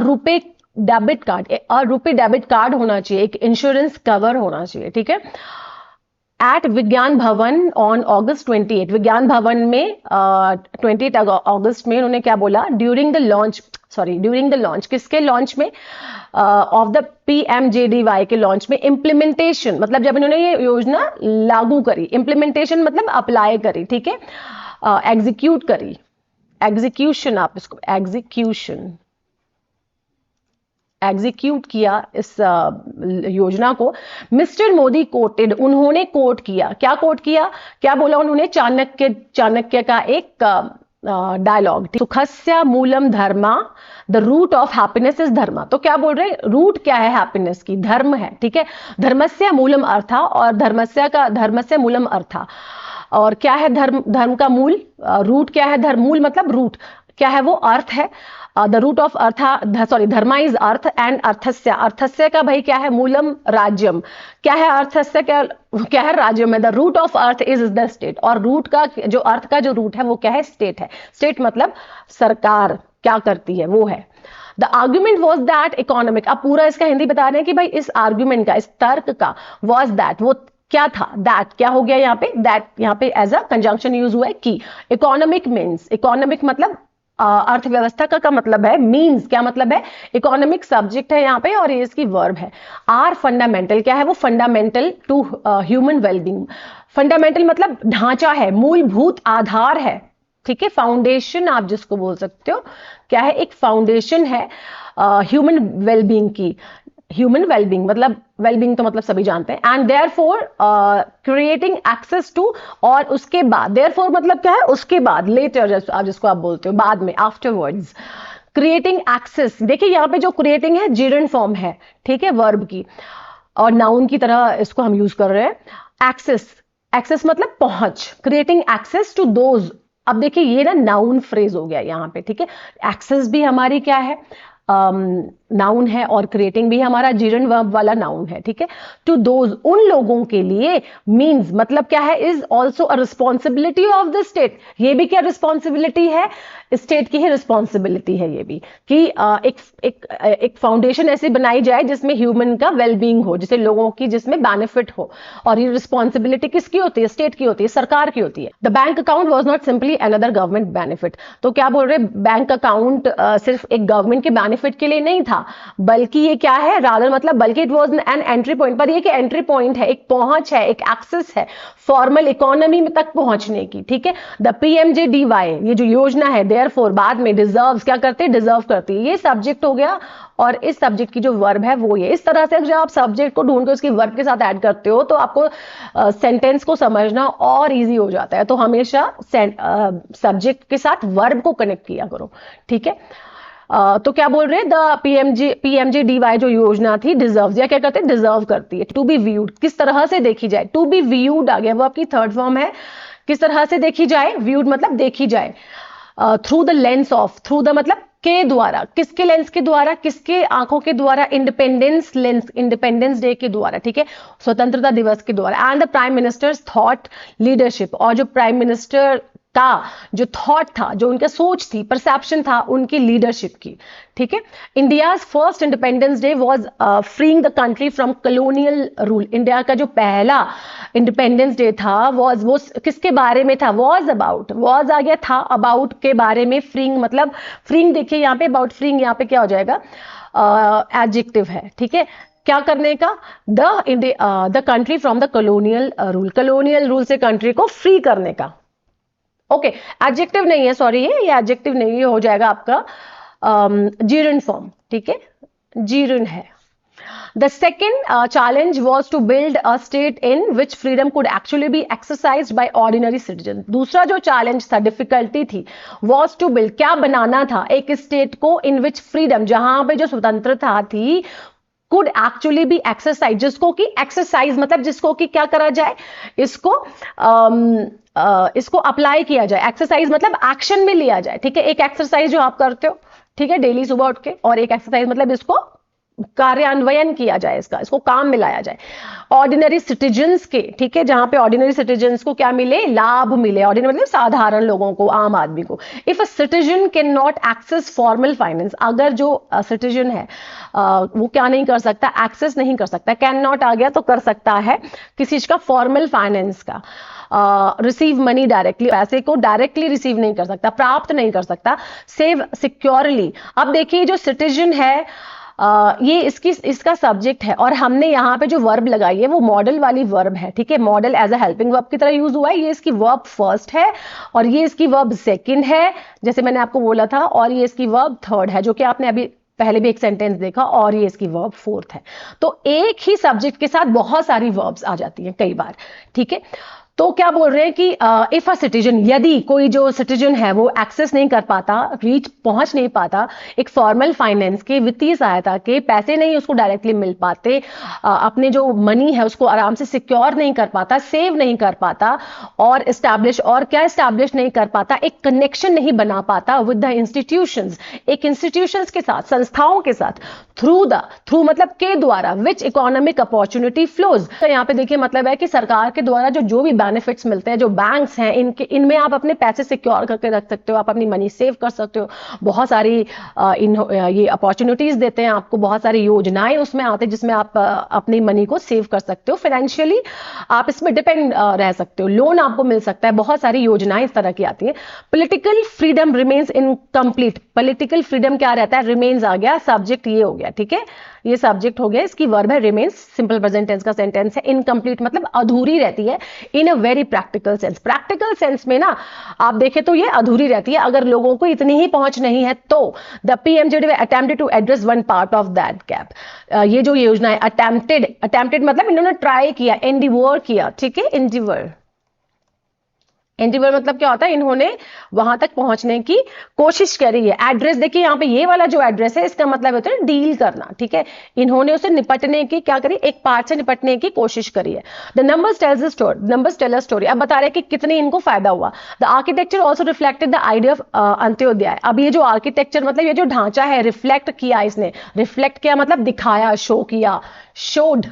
Speaker 1: RuPay debit card, RuPay debit card होना चाहिए, एक इंश्योरेंस कवर होना चाहिए, ठीक है। एट विज्ञान भवन ऑन August 28, विज्ञान भवन में 28 अगस्त में उन्होंने क्या बोला, ड्यूरिंग द लॉन्च, किसके लॉन्च में, ऑफ द PMJDY के लॉन्च में, इंप्लीमेंटेशन मतलब जब इन्होंने ये योजना लागू करी, इंप्लीमेंटेशन मतलब अप्लाई करी, ठीक है, एग्जीक्यूट करी, एग्जीक्यूशन, आप इसको एग्जीक्यूट किया इस योजना को। मिस्टर मोदी कोटेड, उन्होंने कोट किया, क्या कोट किया, क्या बोला उन्होंने, चाणक्य का एक डायलॉग, सुखस्य मूलम धर्मा, the root of happiness is dharma. तो क्या बोल रहे हैं, रूट क्या है हैप्पीनेस की, धर्म है, ठीक है, धर्मस्य मूलम अर्था, और धर्मस्य मूलम अर्था, और क्या है धर्म का मूल, रूट क्या है, धर्म मूल मतलब रूट क्या है, वो अर्थ है, the root of dharma is artha, and अर्थस्य का भाई क्या है, मूलम राज्यम, क्या है अर्थस्य, क्या है राज्यम है, the root of artha is the state, और रूट का जो अर्थ का जो रूट है वो क्या है, स्टेट है, स्टेट मतलब सरकार क्या करती है वो है। The argument was that economic, अब पूरा इसका हिंदी बता रहे हैं कि भाई इस आर्ग्यूमेंट का, इस तर्क का, वॉज दैट वो क्या था, दैट क्या हो गया यहाँ पे, दैट यहाँ पे एज अ कंजंक्शन यूज हुआ है कि, इकोनॉमिक मीन्स, इकोनॉमिक मतलब अर्थव्यवस्था का मतलब है, मीन्स क्या मतलब है, इकोनॉमिक सब्जेक्ट है यहाँ पे, और ये इसकी वर्ब है। आर फंडामेंटल क्या है, वो fundamental to human wellbeing. Fundamental मतलब ढांचा है, मूलभूत आधार है, ठीक है, फाउंडेशन आप जिसको बोल सकते हो, क्या है, एक फाउंडेशन है ह्यूमन वेलबींग की। ह्यूमन वेलबींग मतलब, वेलबींग तो मतलब सभी जानते हैं, and therefore creating access to, और उसके बाद, देयरफॉर मतलब क्या है, उसके बाद, लेटर आप जिसको आप बोलते हो, बाद में, आफ्टरवर्ड्स, क्रिएटिंग एक्सेस। देखिए यहाँ पे जो क्रिएटिंग है जिरन फॉर्म है, ठीक है, वर्ब की, और नाउन की तरह इसको हम यूज कर रहे हैं। एक्सेस, एक्सेस मतलब पहुंच, क्रिएटिंग एक्सेस टू दोज। अब देखिए ये ना नाउन फ्रेज हो गया यहाँ पे, ठीक है, एक्सेस भी हमारी क्या है, नाउन है, और क्रिएटिंग भी हमारा जिरन वर्ब वाला नाउन है, ठीक है। टू दोज, उन लोगों के लिए, मीन्स मतलब क्या है, is also a responsibility of the state. ये भी क्या रिस्पॉन्सिबिलिटी है, स्टेट की ही रिस्पॉन्सिबिलिटी है ये भी, कि एक फाउंडेशन ऐसी बनाई जाए जिसमें ह्यूमन का वेलबींग हो, जिसे लोगों की, जिसमें बेनिफिट हो। और ये रिस्पॉन्सिबिलिटी किसकी होती है, स्टेट की होती है, सरकार की होती है। The bank account was not simply another government benefit. तो क्या बोल रहे, बैंक अकाउंट सिर्फ एक गवर्नमेंट के बेनिफिट के लिए नहीं था, बल्कि ये क्या है, रादर मतलब, बल्कि it was an entry point. पर ये कि एंट्री पॉइंट है, एक पहुंच है, एक एक्सेस है फॉर्मल इकोनॉमी में तक पहुंचने की, ठीक है। द पीएमजेडीवाई, ये जो योजना है, देयरफॉर बाद में डिजर्व्स क्या करते हैं, डिजर्व करती है। ये सब्जेक्ट हो गया, और इस सब्जेक्ट की जो वर्ब है वो ये। इस तरह से जब आप सब्जेक्ट को ढूंढ के उसकी वर्ब के साथ ऐड करते हो तो आपको सेंटेंस को समझना और इजी हो जाता है। तो हमेशा सब्जेक्ट के साथ वर्ब को कनेक्ट किया करो, ठीक है। तो क्या बोल रहे हैं, द पीएमजेडीवाई जो योजना थी, डिजर्व, या क्या करते हैं, डिजर्व करती है। टू बी व्यूड, किस तरह से देखी जाए, टू बी व्यूड आ गया, वो आपकी थर्ड फॉर्म है। किस तरह से देखी जाए, व्यूड मतलब देखी जाए, through the lens of, through the मतलब के द्वारा, किसके लेंस के द्वारा, किसके आंखों के द्वारा, इंडिपेंडेंस लेंस, इंडिपेंडेंस डे के द्वारा, ठीक है, स्वतंत्रता दिवस के द्वारा। And the prime ministers thought leadership, और जो प्राइम मिनिस्टर का जो थॉट था, जो उनका सोच थी, परसेप्शन था उनकी लीडरशिप की, ठीक है। India's first independence day was freeing the country from colonial rule. India का जो पहला इंडिपेंडेंस डे था वो किसके बारे में था, वॉज अबाउट, वॉज आ गया, था अबाउट के बारे में, फ्रीइंग मतलब, फ्रीइंग देखिए यहाँ पे, अबाउट फ्रीइंग यहाँ पे क्या हो जाएगा, एडजेक्टिव है, ठीक है। क्या करने का, the country from the colonial rule, colonial rule से कंट्री को फ्री करने का। ओके, एडजेक्टिव नहीं है, सॉरी, ये एडजेक्टिव नहीं, ये हो जाएगा आपका जीरन फॉर्म, ठीक है, जीरन है। The second challenge was to build a state in which freedom could actually be exercised by ordinary citizens. दूसरा जो challenge था, difficulty थी, was to build, क्या बनाना था, एक state को in which freedom, जहां पे जो स्वतंत्रता थी, could actually be exercised, जिसको कि exercise मतलब जिसको कि क्या करा जाए, इसको अप्लाई किया जाए। एक्सरसाइज मतलब एक्शन में लिया जाए, ठीक है। एक एक्सरसाइज जो आप करते हो, ठीक है, डेली सुबह उठ के, और एक एक्सरसाइज मतलब इसको कार्यान्वयन किया जाए, इसको काम में लाया जाए। ऑर्डिनरी सिटीजन्स के, ठीक है, जहां पे ऑर्डिनरी सिटीजन्स को क्या मिले, लाभ मिले। ऑर्डिनरी मतलब साधारण लोगों को, आम आदमी को। If a citizen can not access formal finance, अगर जो सिटीजन है वो क्या नहीं कर सकता, एक्सेस नहीं कर सकता, कैन नॉट आ गया तो कर सकता है किसी चीज का, फॉर्मल फाइनेंस का, रिसीव मनी डायरेक्टली, पैसे को डायरेक्टली रिसीव नहीं कर सकता, प्राप्त नहीं कर सकता, सेव सिक्योरली। अब देखिए जो सिटीजन है, ये इसका सब्जेक्ट है, और हमने यहाँ पे जो वर्ब लगाई है वो मॉडल वाली वर्ब है, ठीक है। Modal as a helping verb की तरह यूज हुआ है। ये इसकी वर्ब फर्स्ट है, और ये इसकी वर्ब सेकंड है, जैसे मैंने आपको बोला था, और ये इसकी वर्ब थर्ड है, जो कि आपने अभी पहले भी एक सेंटेंस देखा, और ये इसकी वर्ब फोर्थ है। तो एक ही सब्जेक्ट के साथ बहुत सारी वर्ब्स आ जाती हैं कई बार, ठीक है। तो क्या बोल रहे हैं कि इफ अ सिटीजन, यदि कोई जो सिटीजन है वो एक्सेस नहीं कर पाता, रीच पहुंच नहीं पाता एक फॉर्मल फाइनेंस के, वित्तीय सहायता के, पैसे नहीं उसको डायरेक्टली मिल पाते, अपने जो मनी है उसको आराम से सिक्योर नहीं कर पाता, सेव नहीं कर पाता, और एस्टैब्लिश, और क्या एस्टैब्लिश नहीं कर पाता, एक कनेक्शन नहीं बना पाता विद द इंस्टीट्यूशंस, एक इंस्टीट्यूशंस के साथ, संस्थाओं के साथ, थ्रू मतलब के द्वारा, विच इकोनॉमिक अपॉर्चुनिटी फ्लोज। तो यहाँ पे देखिए मतलब है कि सरकार के द्वारा जो भी बेनिफिट्स मिलते हैं, जो बैंक्स हैं इनमें आप अपने पैसे सिक्योर करके रख सकते हो, आप अपनी मनी सेव कर सकते हो। बहुत सारी ये अपॉर्चुनिटीज देते हैं आपको, बहुत सारी योजनाएं उसमें आते हैं जिसमें आप अपनी मनी को सेव कर सकते हो। फाइनेंशियली आप इसमें डिपेंड रह सकते हो, लोन आपको मिल सकता है, बहुत सारी योजनाएं इस तरह की आती है। Political freedom remains incomplete. Political freedom क्या रहता है, रिमेन्स आ गया, सब्जेक्ट ये हो गया, ठीक है, ये सब्जेक्ट हो गया, इसकी वर्ब है रिमेन्स, सिंपल प्रेजेंट टेंस का सेंटेंस है। इनकम्प्लीट मतलब अधूरी रहती है in a very practical sense. Practical sense में ना आप देखें तो ये अधूरी रहती है, अगर लोगों को इतनी ही पहुंच नहीं है तो। The PMJDY attempted to address one part of that gap. ये जो योजना है, अटेम्प्टेड मतलब इन्होंने ट्राई किया, एंडिवर किया, ठीक है, एंडिवर मतलब क्या होता है, इन्होंने वहां तक पहुंचने की कोशिश करी है। एड्रेस देखिए यहाँ पे, ये वाला जो एड्रेस है इसका मतलब होता है डील करना, ठीक है, इन्होंने उसे निपटने की क्या करी, एक पार्ट से निपटने की कोशिश करी है। The numbers tell a story. अब बता रहे हैं कि कितने इनको फायदा हुआ। The architecture also reflected the idea of Antyodaya. अब ये जो आर्किटेक्चर मतलब ये जो ढांचा है, रिफ्लेक्ट किया इसने, रिफ्लेक्ट किया मतलब दिखाया, शो किया, शोड,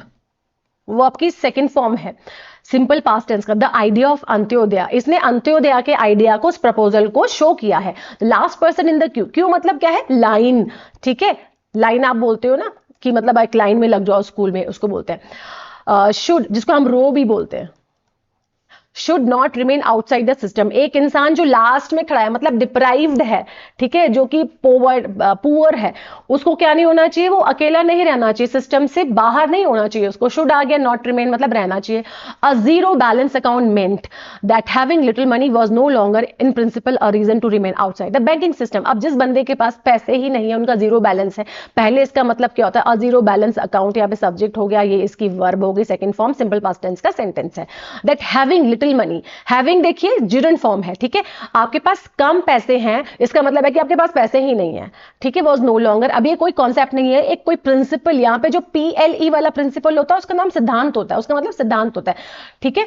Speaker 1: वो आपकी सेकेंड फॉर्म है सिंपल पास्ट टेंस का। द आइडिया ऑफ अंत्योदय, इसने अंत्योदय के आइडिया को, उस प्रपोजल को शो किया है। Last person in the Q, Q मतलब क्या है, लाइन, ठीक है, लाइन आप बोलते हो ना कि मतलब एक लाइन में लग जाओ स्कूल में, उसको बोलते हैं शुड, जिसको हम रो भी बोलते हैं। Should not remain outside the system, एक इंसान जो लास्ट में खड़ा है मतलब डिप्राइव्ड है, ठीक है, जो कि पुअर है, उसको क्या नहीं होना चाहिए, वो अकेला नहीं रहना चाहिए, सिस्टम से बाहर नहीं होना चाहिए उसको। शुड आ गया, नॉट रिमेन मतलब रहना चाहिए। A zero balance account meant that having little money was no longer in principle a reason to remain outside the banking system. अब जिस बंदे के पास पैसे ही नहीं है, उनका जीरो बैलेंस है, पहले इसका मतलब क्या होता है, अ जीरो बैलेंस अकाउंट, यहाँ पे सब्जेक्ट हो गया, ये इसकी वर्ब होगी, second form simple past tense का सेंटेंस है। That having little money, having देखिए जिरंड फॉर्म है, ठीक है, आपके पास कम पैसे हैं, इसका मतलब है कि आपके पास पैसे ही नहीं है, ठीक है, वाज नो लॉन्गर। अब ये कोई कॉन्सेप्ट नहीं है, एक कोई प्रिंसिपल, यहाँ पे जो PLE वाला प्रिंसिपल होता है उसका नाम सिद्धांत होता है, उसका मतलब सिद्धांत होता है, ठीक है।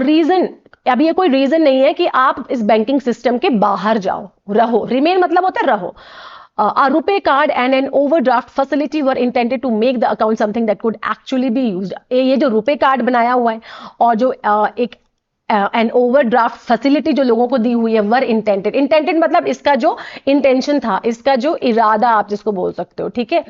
Speaker 1: रीजन, अब ये कोई रीजन नहीं है कि आप इस बैंकिंग सिस्टम के बाहर जाओ, रहो, रिमेन मतलब होता है रहो। A rupee card and an overdraft facility were intended to make the account something that could actually be used। ये जो रुपे कार्ड बनाया हुआ है और जो एक एन ओवरड्राफ्ट फैसिलिटी जो लोगों को दी हुई है, वर इंटेंटेड, इंटेंटेड मतलब इसका जो इंटेंशन था, इसका जो इरादा आप जिसको बोल सकते हो, ठीक है,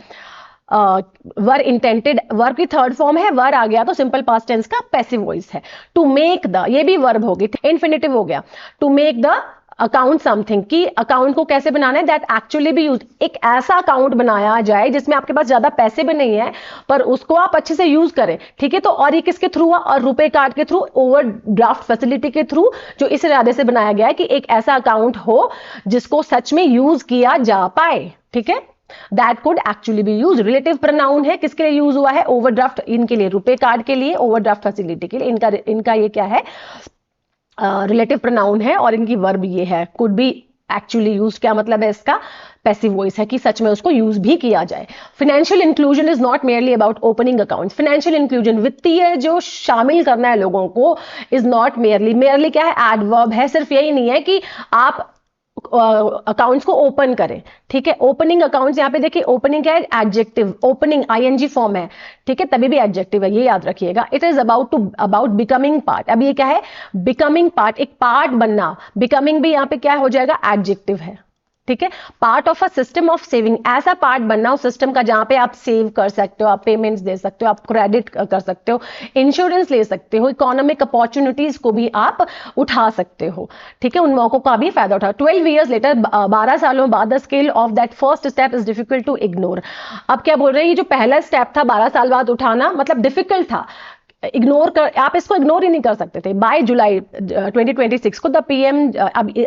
Speaker 1: वर इंटेंटेड, वर्ब की थर्ड फॉर्म है, वर आ गया तो सिंपल पास्ट टेंस का पैसिव वॉइस है। टू मेक द, ये भी वर्ब होगी, इन्फिनिटिव हो गया। To make the account something, की अकाउंट को कैसे बनाना है, दैट एक्चुअली भी यूज, एक ऐसा अकाउंट बनाया जाए जिसमें आपके पास ज्यादा पैसे भी नहीं है पर उसको आप अच्छे से यूज करें, ठीक है। तो और ये किसके थ्रू हुआ, और रुपए कार्ड के थ्रू, ओवरड्राफ्ट फैसिलिटी के थ्रू, जो इस इरादे से बनाया गया है कि एक ऐसा अकाउंट हो जिसको सच में यूज किया जा पाए, ठीक है। That could actually B use, relative pronoun है, किसके लिए यूज हुआ है, ओवरड्राफ्ट, इनके लिए, रुपए कार्ड के लिए, ओवरड्राफ्ट फैसिलिटी के लिए, इनका ये क्या है, रिलेटिव प्रोनाउन है, और इनकी वर्ब ये है, कुड बी एक्चुअली यूज, क्या मतलब है इसका, पैसिव वॉइस है कि सच में उसको यूज भी किया जाए। Financial inclusion is not merely about opening accounts. Financial inclusion, वित्तीय जो शामिल करना है लोगों को, इज नॉट मेयरली, मेयरली क्या है, एडवर्ब है, सिर्फ यही नहीं है कि आप अकाउंट्स को ओपन करें, ठीक है। ओपनिंग अकाउंट्स, यहाँ पे देखिए ओपनिंग क्या है, एडजेक्टिव, ओपनिंग ING फॉर्म है, ठीक है, तभी भी एडजेक्टिव है, ये याद रखिएगा। It is about becoming part, अब ये क्या है, बिकमिंग पार्ट, एक पार्ट बनना, बिकमिंग भी यहाँ पे क्या हो जाएगा, एडजेक्टिव है, ठीक है। Part of a system of saving, ऐसा पार्ट बनना उस सिस्टम का जहां पे आप सेव कर सकते हो, आप पेमेंट्स दे सकते हो, आप क्रेडिट कर सकते हो, इंश्योरेंस ले सकते हो, इकोनॉमिक अपॉर्चुनिटीज को भी आप उठा सकते हो, ठीक है, उन मौकों का भी फायदा उठा। 12 years लेटर, 12 सालों बाद, the scale of that first step is difficult to ignore. अब क्या बोल रहे हैं, ये जो पहला स्टेप था 12 साल बाद उठाना, मतलब डिफिकल्ट था, इग्नोर कर, आप इसको इग्नोर ही नहीं कर सकते थे। बाय जुलाई 2026 को द PM,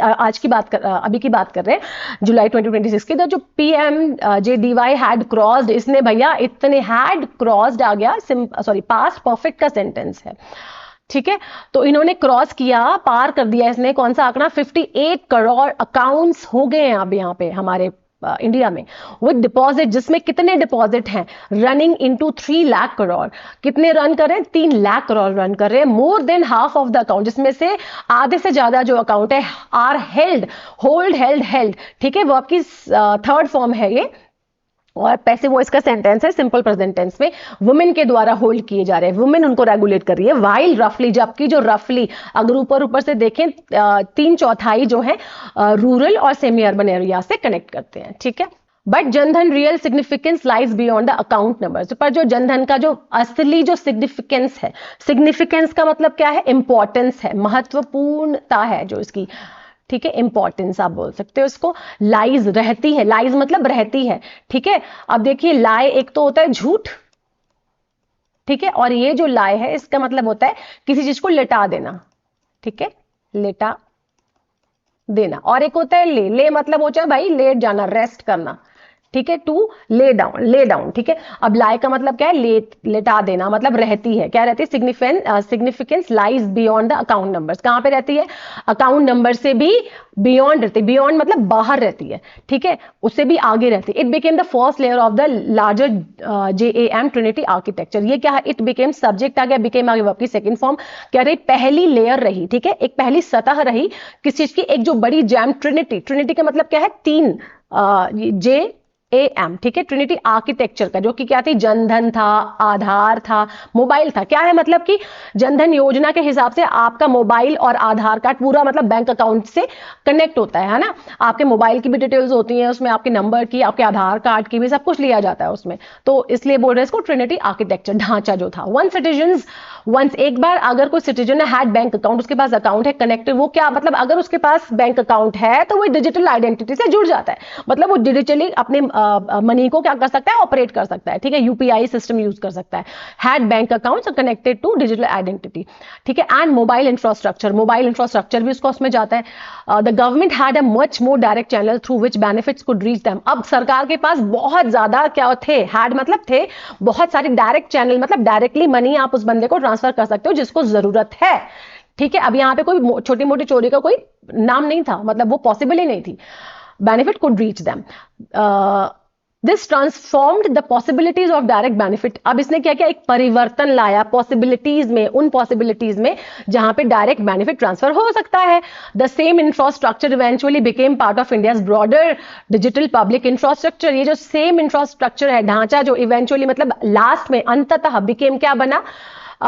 Speaker 1: आज की बात अभी की बात कर रहे हैं, जुलाई 2026 की, जो PMJDY हैड क्रॉस्ड, इसने भैया इतने हैड क्रॉस्ड आ गया, सॉरी पास्ट परफेक्ट का सेंटेंस है, ठीक है। तो इन्होंने क्रॉस किया, पार कर दिया इसने, कौन सा आंकड़ा, 58 करोड़ अकाउंट्स हो गए हैं अब यहाँ पे हमारे इंडिया में, विद डिपॉजिट, जिसमें कितने डिपॉजिट हैं, रनिंग इनटू 3 लाख करोड़, कितने रन कर रहे हैं, 3 लाख करोड़ रन कर रहे हैं। More than half of the account, जिसमें से आधे से ज्यादा जो अकाउंट है, आर हेल्ड, होल्ड, हेल्ड, ठीक है, वो आपकी थर्ड फॉर्म है ये, और पैसिव वॉइस का सेंटेंस है सिंपल प्रेजेंट टेंस में, वुमेन के द्वारा होल्ड किए जा रहे हैं, वुमेन उनको रेगुलेट कर रही है। वाइल रफली, जबकि जो रफली अगर ऊपर ऊपर से देखें 3/4 जो है रूरल और सेमी अर्बन एरिया से कनेक्ट करते हैं, ठीक है। But Jan Dhan real significance lies beyond the account numbers, पर जो जनधन का जो असली जो सिग्निफिकेंस है, सिग्निफिकेंस का मतलब क्या है, इंपॉर्टेंस है, महत्वपूर्णता है जो इसकी, ठीक है, इंपॉर्टेंस आप बोल सकते हो इसको। लाइज रहती है, लाइज मतलब रहती है, ठीक है। अब देखिए लाई एक तो होता है झूठ, ठीक है, और ये जो लाई है इसका मतलब होता है किसी चीज को लिटा देना, ठीक है, लिटा देना। और एक होता है ले मतलब हो जाए भाई लेट जाना, रेस्ट करना, ठीक है, टू ले डाउन, ठीक है। अब लाई का मतलब क्या है, लेटा देना, मतलब रहती है, क्या रहती है, significance lies beyond the account numbers, कहां पे रहती है, अकाउंट नंबर से भी बियॉन्ड रहती है, बियॉन्ड मतलब बाहर रहती है, ठीक है, उससे भी आगे रहती है। It became the first layer of the larger JAM Trinity architecture, ये क्या है, इट बिकेम सब्जेक्ट आ गया, बिकेम आ गया आपकी सेकंड फॉर्म, क्या रही, पहली लेयर रही, ठीक है, एक पहली सतह रही किस चीज की, एक जो बड़ी जैम ट्रिनिटी का मतलब क्या है, 3 JAM, ठीक है, ट्रिनिटी आर्किटेक्चर का, जो कि क्या थी, जनधन था, आधार था, मोबाइल था। क्या है मतलब कि जनधन योजना के हिसाब से आपका मोबाइल और आधार कार्ड पूरा मतलब बैंक अकाउंट से कनेक्ट होता है ना, आपके मोबाइल की भी डिटेल्स होती हैं उसमें, आपके नंबर की, आपके आधार कार्ड की भी, सब कुछ लिया जाता है उसमें, तो इसलिए बोल रहे हैं इसको ट्रिनिटी आर्किटेक्चर, ढांचा जो था। वंस एक बार अगर कोई सिटीजन हैड बैंक अकाउंट, उसके पास अकाउंट है कनेक्टेड, वो क्या मतलब अगर उसके पास बैंक अकाउंट है तो वो डिजिटल आइडेंटिटी से जुड़ जाता है, मतलब वो डिजिटली अपने मनी को क्या कर सकता है, ऑपरेट कर सकता है, ठीक है, UPI सिस्टम यूज कर सकता है। Had bank account connected to digital identity, ठीक है। एंड मोबाइल इंफ्रास्ट्रक्चर भी उसको उसमें जाता है। The government had a much more direct channel through which benefits could reach them, अब सरकार के पास बहुत ज्यादा क्या थे, हैड मतलब थे, बहुत सारे डायरेक्ट चैनल, मतलब डायरेक्टली मनी आप उस बंदे को ट्रांसफर कर सकते हो जिसको जरूरत है, ठीक है। अब यहां पे कोई छोटी मोटी चोरी का कोई नाम नहीं था, मतलब वो पॉसिबल ही नहीं थी। Benefit could reach them, this transformed the possibilities of direct benefit, अब इसने क्या किया, एक परिवर्तन लाया पॉसिबिलिटीज में, उन पॉसिबिलिटीज में जहां पे डायरेक्ट बेनिफिट ट्रांसफर हो सकता है। The same infrastructure eventually became part of India's broader digital public infrastructure, ये जो सेम इंफ्रास्ट्रक्चर है, ढांचा, जो इवेंचुअली मतलब लास्ट में अंततः बिकेम क्या बना,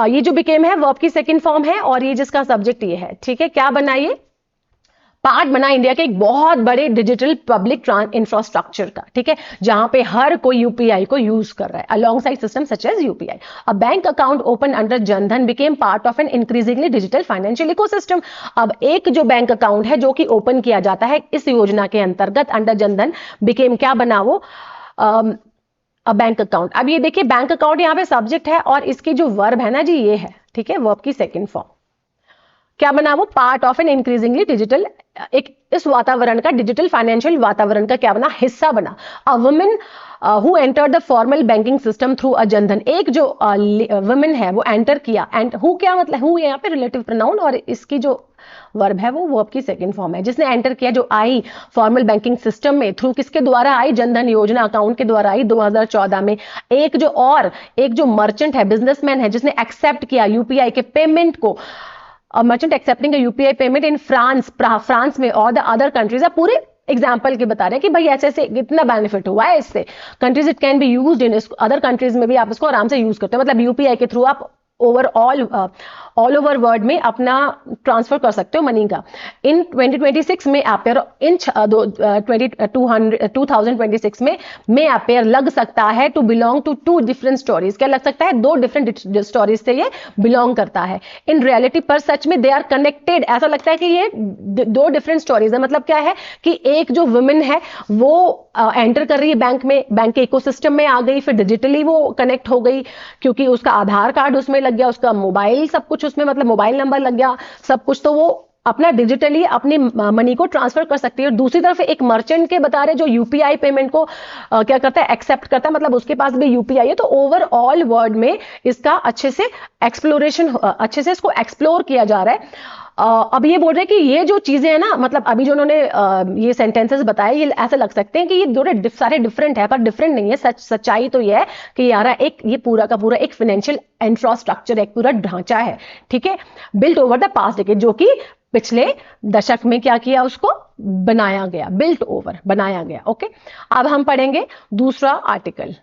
Speaker 1: ये जो बिकेम है वर्ब की सेकंड फॉर्म है, और ये जिसका सब्जेक्ट ये है, ठीक है, क्या बना, ये पार्ट बना इंडिया के एक बहुत बड़े डिजिटल पब्लिक इंफ्रास्ट्रक्चर का, ठीक है, जहां पे हर कोई UPI को यूज कर रहा है alongside system such as UPI। A bank account open under Jan Dhan became part of an increasingly digital financial ecosystem, अब एक जो बैंक अकाउंट है जो कि ओपन किया जाता है इस योजना के अंतर्गत अंडर जनधन, बिकेम क्या बना वो, बैंक अकाउंट। अब ये देखिए बैंक अकाउंट यहाँ पे सब्जेक्ट है और इसकी जो वर्ब है ना जी ये है, ठीक है, वर्ब की सेकंड फॉर्म, क्या बना वो, part of an increasingly digital, एक इस वातावरण का, डिजिटल फाइनेंशियल वातावरण का क्या बना, हिस्सा बना। A women who enter the formal banking system through a Jan Dhan, एक जो वुमेन है वो एंटर किया, एंड हु क्या मतलब, हु यहाँ पे रिलेटिव प्रोनाउन और इसकी जो वर्ब है वो वर्ब की सेकंड फॉर्म है, जिसने एंटर किया, जो आई फॉर्मल बैंकिंग सिस्टम में, थ्रू किसके द्वारा आई, जनधन योजना अकाउंट के द्वारा आई 2014 में। एक जो मर्चेंट है, बिजनेसमैन है, जिसने एक्सेप्ट किया UPI के पेमेंट को, merchant accepting UPI payment in France में और द अदर कंट्रीज, अब पूरे एग्जाम्पल के बता रहे हैं कि भाई ऐसे ऐसे इतना बेनिफिट हुआ है इससे, countries it can be used in, other countries में भी आप इसको आराम से यूज करते हो, मतलब UPI के थ्रू आप ओवरऑल ऑल ओवर वर्ल्ड में अपना ट्रांसफर कर सकते हो मनी का। इन 2026 में अपेयर, इन 2026 में अपेयर लग सकता है to belong to 2 different stories, क्या लग सकता है, 2 डिफरेंट स्टोरीज से ये बिलोंग करता है। इन रियलिटी पर सच में दे आर कनेक्टेड, ऐसा लगता है कि ये 2 डिफरेंट स्टोरीज है, मतलब क्या है कि एक जो वुमेन है वो एंटर कर रही है बैंक में, बैंक के इकोसिस्टम में आ गई, फिर डिजिटली वो कनेक्ट हो गई क्योंकि उसका आधार कार्ड उसमें लग गया, उसका मोबाइल सब कुछ उसमें मतलब मोबाइल नंबर लग गया, सब कुछ, तो वो अपना डिजिटली अपनी मनी को ट्रांसफर कर सकती है। और दूसरी तरफ एक मर्चेंट के बता रहे जो UPI पेमेंट को क्या करता है, एक्सेप्ट करता है, मतलब उसके पास भी UPI है, तो ओवरऑल वर्ल्ड में इसका अच्छे से एक्सप्लोरेशन, अच्छे से इसको एक्सप्लोर किया जा रहा है। अब ये बोल रहे हैं कि ये जो चीजें हैं ना, मतलब अभी जो उन्होंने ये सेंटेंसेस बताए, ये ऐसे लग सकते हैं कि ये दोनों सारे डिफरेंट है, पर डिफरेंट नहीं है। सच्चाई तो ये है कि यार ये पूरा का पूरा एक फाइनेंशियल इंफ्रास्ट्रक्चर, एक पूरा ढांचा है, ठीक है, built over the past decade, जो कि पिछले दशक में क्या किया, उसको बनाया गया, बिल्ट ओवर, बनाया गया। ओके, अब हम पढ़ेंगे दूसरा article.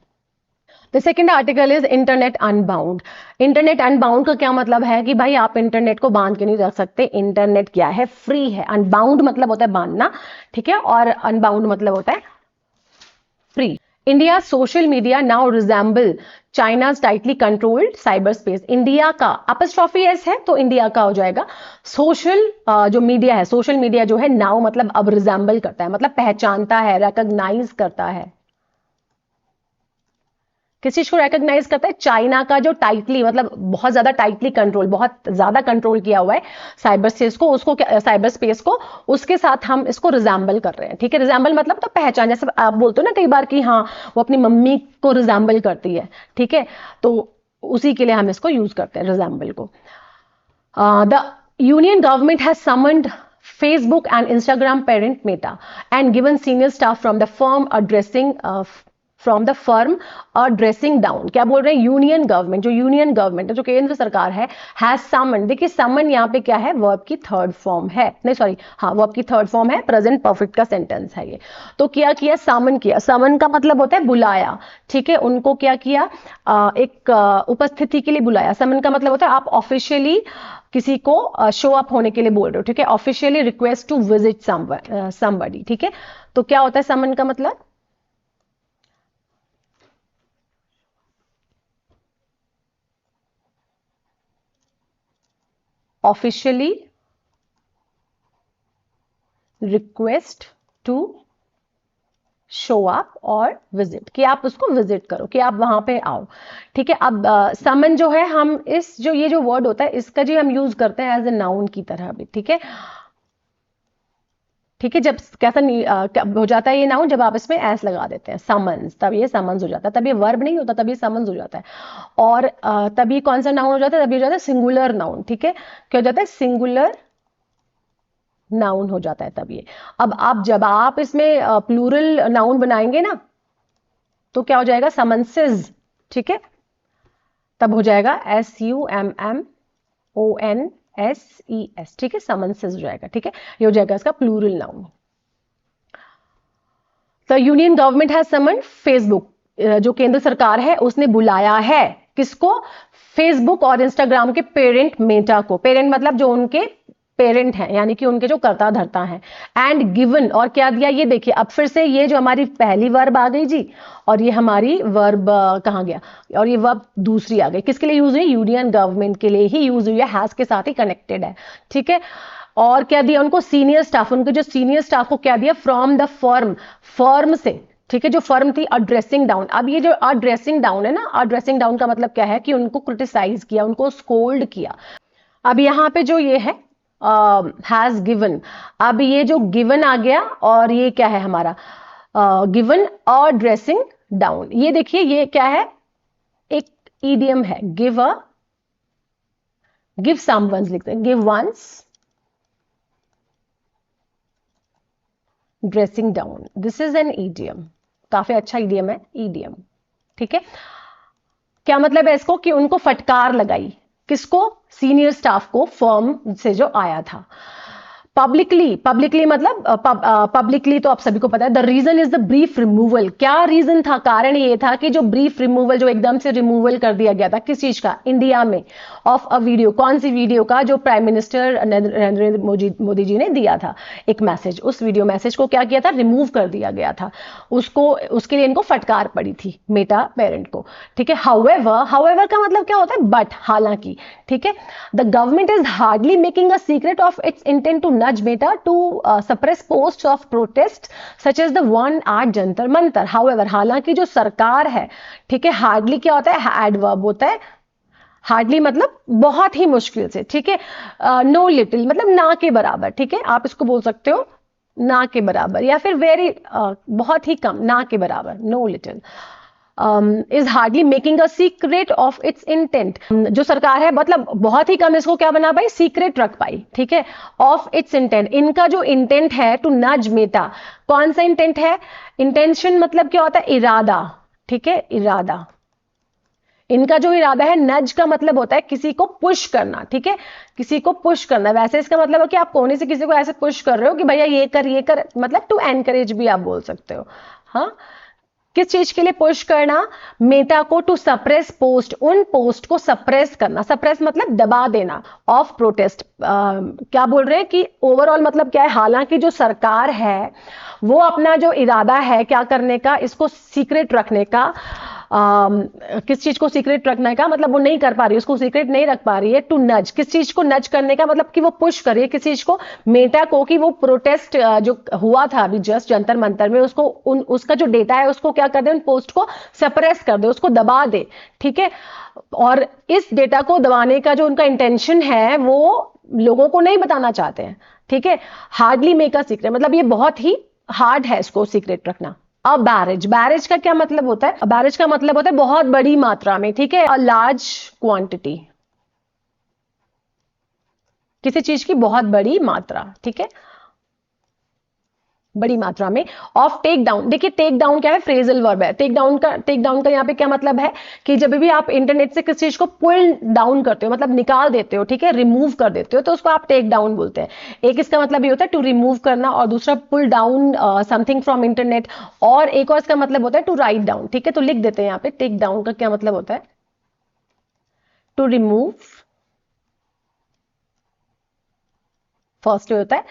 Speaker 1: The second article is internet unbound. Internet unbound का क्या मतलब है कि भाई आप इंटरनेट को बांध के नहीं रख सकते। इंटरनेट क्या है, फ्री है। अनबाउंड मतलब होता है बांधना, ठीक है, और अनबाउंड मतलब होता है free. India social media now resemble China's tightly controlled cyber space. India का अपस्ट्रॉफी एस है तो इंडिया का हो जाएगा। सोशल जो मीडिया है, सोशल मीडिया जो है नाउ मतलब अब रिजेंबल करता है, मतलब पहचानता है, रिकॉग्नाइज करता है। किस चीज को रिकॉग्नाइज करता है, चाइना का जो टाइटली मतलब बहुत ज्यादा टाइटली कंट्रोल, बहुत ज्यादा कंट्रोल किया हुआ है साइबर स्पेस को, उसको साइबर स्पेस को, उसके साथ हम इसको रिजेंबल कर रहे हैं। ठीक है, रिजेंबल मतलब तो पहचान, जैसे आप बोलते हो ना कई बार कि हाँ वो अपनी मम्मी को रिजेंबल करती है, ठीक है, तो उसी के लिए हम इसको यूज करते हैं रिजेंबल को। The union government has summoned Facebook and Instagram parent Meta and given senior staff from the firm dressing down. क्या बोल रहे हैं, यूनियन गवर्नमेंट, जो यूनियन गवर्नमेंट है, जो केंद्र सरकार है, हैज समन। देखिए समन यहाँ पे क्या है, वर्ब की थर्ड फॉर्म है, नहीं सॉरी, हाँ वर्ब की थर्ड फॉर्म है, प्रेजेंट परफेक्ट का सेंटेंस है ये। तो क्या किया, समन किया। समन का मतलब होता है बुलाया, ठीक है, उनको क्या किया, एक उपस्थिति के लिए बुलाया। समन का मतलब होता है आप ऑफिशियली किसी को शो अप होने के लिए बोल रहे हो, ठीक है, officially request to visit somebody, ठीक है। तो क्या होता है समन का मतलब, officially request to show up और विजिट, कि आप उसको विजिट करो, कि आप वहां पे आओ, ठीक है। अब समन जो है, हम इस जो ये जो वर्ड होता है इसका जी हम यूज करते हैं एज ए नाउन की तरह भी, ठीक है, ठीक है। जब कैसा हो जाता है ये नाउन, जब आप इसमें एस लगा देते हैं, समन्स, तब ये समन्स हो जाता है, तब ये वर्ब नहीं होता, तब ये समन्स हो जाता है। और तब ये कौन सा नाउन हो जाता है, तब ये हो जाता है सिंगुलर नाउन, ठीक है, क्या हो जाता है, सिंगुलर नाउन हो जाता है तब ये। अब आप जब आप इसमें प्लूरल नाउन बनाएंगे ना, तो क्या हो जाएगा, समन्सेस, ठीक है, तब हो जाएगा SUMMONSES, ठीक है, समन्सेस हो जाएगा, ठीक है, ये हो जाएगा इसका plural noun. The union government has summon Facebook, जो केंद्र सरकार है उसने बुलाया है किसको, फेसबुक और इंस्टाग्राम के पेरेंट मेटा को। पेरेंट मतलब जो उनके पेरेंट हैं, यानी कि उनके जो कर्ता धर्ता हैं। एंड गिवन, और क्या दिया, ये देखिए अब फिर से ये जो हमारी पहली वर्ब आ गई जी, और ये हमारी वर्ब कहाँ गया, और ये वर्ब दूसरी आ गई, किसके लिए यूज हुई, यूनियन गवर्नमेंट के लिए ही यूज हुई है, हैज के साथ ही कनेक्टेड है, ठीक है। और क्या दिया उनको, सीनियर स्टाफ, उनके जो सीनियर स्टाफ को क्या दिया, फ्रॉम द फर्म, फर्म से, ठीक है, जो फर्म थी, अड्रेसिंग डाउन। अब ये जो अड्रेसिंग डाउन है ना, अड्रेसिंग डाउन का मतलब क्या है कि उनको क्रिटिसाइज किया, उनको स्कोल्ड किया। अब यहाँ पे जो ये है हैज गिवन, अब ये जो गिवन आ गया, और ये क्या है हमारा, गिवन और ड्रेसिंग डाउन। ये देखिए ये क्या है, एक ईडियम है, गिव समवंस लिखते हैं, give one's dressing down, this is an idiom, काफी अच्छा ईडियम है, ईडियम, ठीक है। क्या मतलब है इसको, कि उनको फटकार लगाई, किसको, सीनियर स्टाफ को, फर्म से जो आया था। पब्लिकली मतलब पब्लिकली तो आप सभी को पता है। The reason is the brief removal, क्या रीजन था, कारण ये था कि जो ब्रीफ रिमूवल, जो एकदम से रिमूवल कर दिया गया था, किस चीज का, इंडिया में, ऑफ अ वीडियो, कौन सी वीडियो का, जो प्राइम मिनिस्टर नरेंद्र मोदी जी ने दिया था एक मैसेज, उस वीडियो मैसेज को क्या किया था, रिमूव कर दिया गया था, उसको, उसके लिए इनको फटकार पड़ी थी मेटा पेरेंट को, ठीक है। हाउएवर का मतलब क्या होता है, बट, हालांकि, ठीक है। The government is hardly making a secret of its intent to nudge Meta to suppress posts of protest such as the one at Jantar Mantar. However, हालांकि जो सरकार है, ठीक है, हार्डली क्या होता है, एडवर्ब होता है, हार्डली मतलब बहुत ही मुश्किल से, ठीक है, नो लिटिल मतलब ना के बराबर, ठीक है, आप इसको बोल सकते हो ना के बराबर, या फिर वेरी बहुत ही कम, ना के बराबर, know little, is hardly making a secret of its intent. जो सरकार है मतलब बहुत ही कम इसको क्या बना पाई, सीक्रेट रख पाई, ठीक है, ऑफ इट्स इंटेंट, इनका जो इंटेंट है, टू नज मेटा, कौन सा इंटेंट है, इंटेंशन मतलब क्या होता है, इरादा, ठीक है, इरादा, इनका जो इरादा है, नज का मतलब होता है किसी को पुश करना, ठीक है, किसी को पुश करना। वैसे इसका मतलब है कि आप कोने से किसी को ऐसे पुश कर रहे हो कि भैया ये कर, मतलब टू एनकरेज भी आप बोल सकते हो। हाँ, किस चीज के लिए पुश करना? मेटा को टू सप्रेस पोस्ट, उन पोस्ट को सप्रेस करना। सप्रेस मतलब दबा देना। ऑफ प्रोटेस्ट, क्या बोल रहे हैं कि ओवरऑल मतलब क्या है, हालांकि जो सरकार है वो अपना जो इरादा है क्या करने का, इसको सीक्रेट रखने का, किस चीज को सीक्रेट रखने का मतलब वो नहीं कर पा रही, उसको सीक्रेट नहीं रख पा रही है। टू नज, किस चीज को नज करने का मतलब कि वो पुश कर रही है किस चीज को, मेटा को, कि वो प्रोटेस्ट जो हुआ था अभी जस्ट जंतर मंतर में, उसको उसका जो डेटा है उसको क्या कर दे, उन पोस्ट को सप्रेस कर दे, उसको दबा दे, ठीक है। और इस डेटा को दबाने का जो उनका इंटेंशन है वो लोगों को नहीं बताना चाहते हैं, ठीक है। हार्डली मेक अ सीक्रेट मतलब ये बहुत ही हार्ड है इसको सीक्रेट रखना। अब बैरेज, बैरेज का क्या मतलब होता है? बैरेज का मतलब होता है बहुत बड़ी मात्रा में, ठीक है, अ लार्ज क्वांटिटी, किसी चीज की बहुत बड़ी मात्रा, ठीक है, बड़ी मात्रा में। ऑफ टेक डाउन, देखिए टेक डाउन क्या है, फ्रेजल वर्ब है। टेक डाउन का यहाँ पे क्या मतलब है कि जब भी आप इंटरनेट से किसी चीज को पुल डाउन करते हो मतलब निकाल देते हो, ठीक है, रिमूव कर देते हो, तो उसको आप टेक डाउन बोलते हैं। एक इसका मतलब ये होता है टू रिमूव करना, और दूसरा pull down something from internet, और एक और इसका मतलब होता है टू राइट डाउन, ठीक है। तो लिख देते हैं यहाँ पे टेक डाउन का क्या मतलब होता है, टू रिमूव फर्स्ट होता है,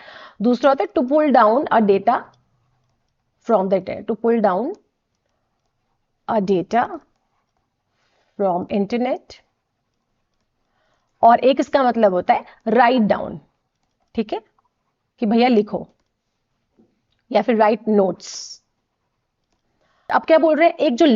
Speaker 1: दूसरा होता है to pull down a data from the internet, to pull down a data from internet, और एक इसका मतलब होता है राइट डाउन, ठीक है, कि भैया लिखो या फिर राइट नोट्स। अब क्या बोल रहे हैं, एक जो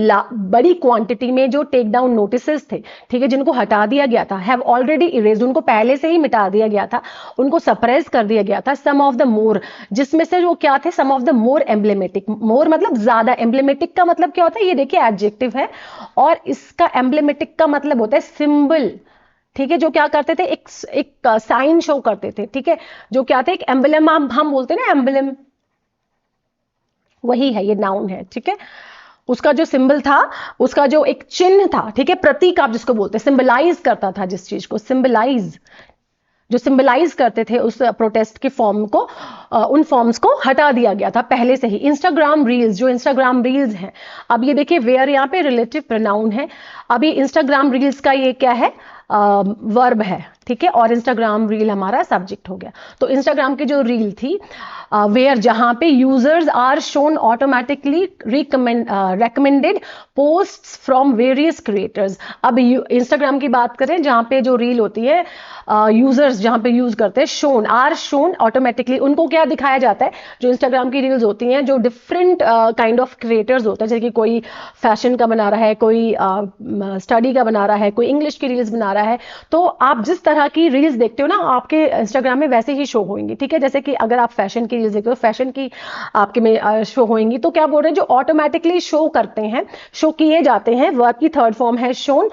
Speaker 1: बड़ी क्वांटिटी में जो टेक डाउन नोटिसेस थे, ठीक है, जिनको हटा दिया गया था, हैव ऑलरेडी इरेज्ड, उनको पहले से ही मिटा दिया गया था, उनको सप्रेस कर दिया गया था। सम ऑफ द मोर, जिसमें से वो क्या थे, सम ऑफ द मोर एम्ब्लेमेटिक, मोर मतलब ज्यादा, एम्ब्लेमेटिक का मतलब क्या होता है, ये देखिए एडजेक्टिव है, और इसका एम्ब्लेमेटिक का मतलब होता है सिंबल, ठीक है, जो क्या करते थे, एक साइन शो करते थे, ठीक है, जो क्या थे, एक एम्बलम, हम बोलते हैं ना एम्बलम, वही है, ये नाउन है, ठीक है। उसका जो सिंबल था, उसका जो एक चिन्ह था, ठीक है, प्रतीक आप जिसको बोलते हैं, सिंबलाइज करता था जिस चीज को, सिंबलाइज, जो सिंबलाइज करते थे उस प्रोटेस्ट के फॉर्म को, उन फॉर्म्स को हटा दिया गया था पहले से ही। इंस्टाग्राम रील्स, जो इंस्टाग्राम रील्स हैं, अब ये देखिए वेयर यहाँ पे रिलेटिव प्रोनाउन है। अभी इंस्टाग्राम रील्स का ये क्या है, वर्ब है, ठीक है, और इंस्टाग्राम रील हमारा सब्जेक्ट हो गया। तो इंस्टाग्राम की जो रील थी, वेयर, जहां पे users are shown automatically recommended posts from various creators. अब इंस्टाग्राम की बात करें, जहां पे जो रील होती है, यूजर्स जहां पे यूज करते हैं, शोन, आर शोन ऑटोमेटिकली, उनको क्या दिखाया जाता है, जो इंस्टाग्राम की रील्स होती हैं, जो डिफरेंट काइंड ऑफ क्रिएटर्स होते हैं, जैसे कि कोई फैशन का बना रहा है, कोई स्टडी का बना रहा है, कोई इंग्लिश की रील्स बना रहा है, तो आप जिस तरह की रील्स देखते हो ना आपके इंस्टाग्राम में वैसे ही शो होंगी, ठीक है। जैसे कि अगर आप फैशन की रील्स देखते हो, फैशन की आपके में शो होंगी, तो क्या बोल रहे हैं, जो ऑटोमेटिकली शो करते हैं, शो किए जाते हैं, वर्ब की थर्ड फॉर्म है शोन,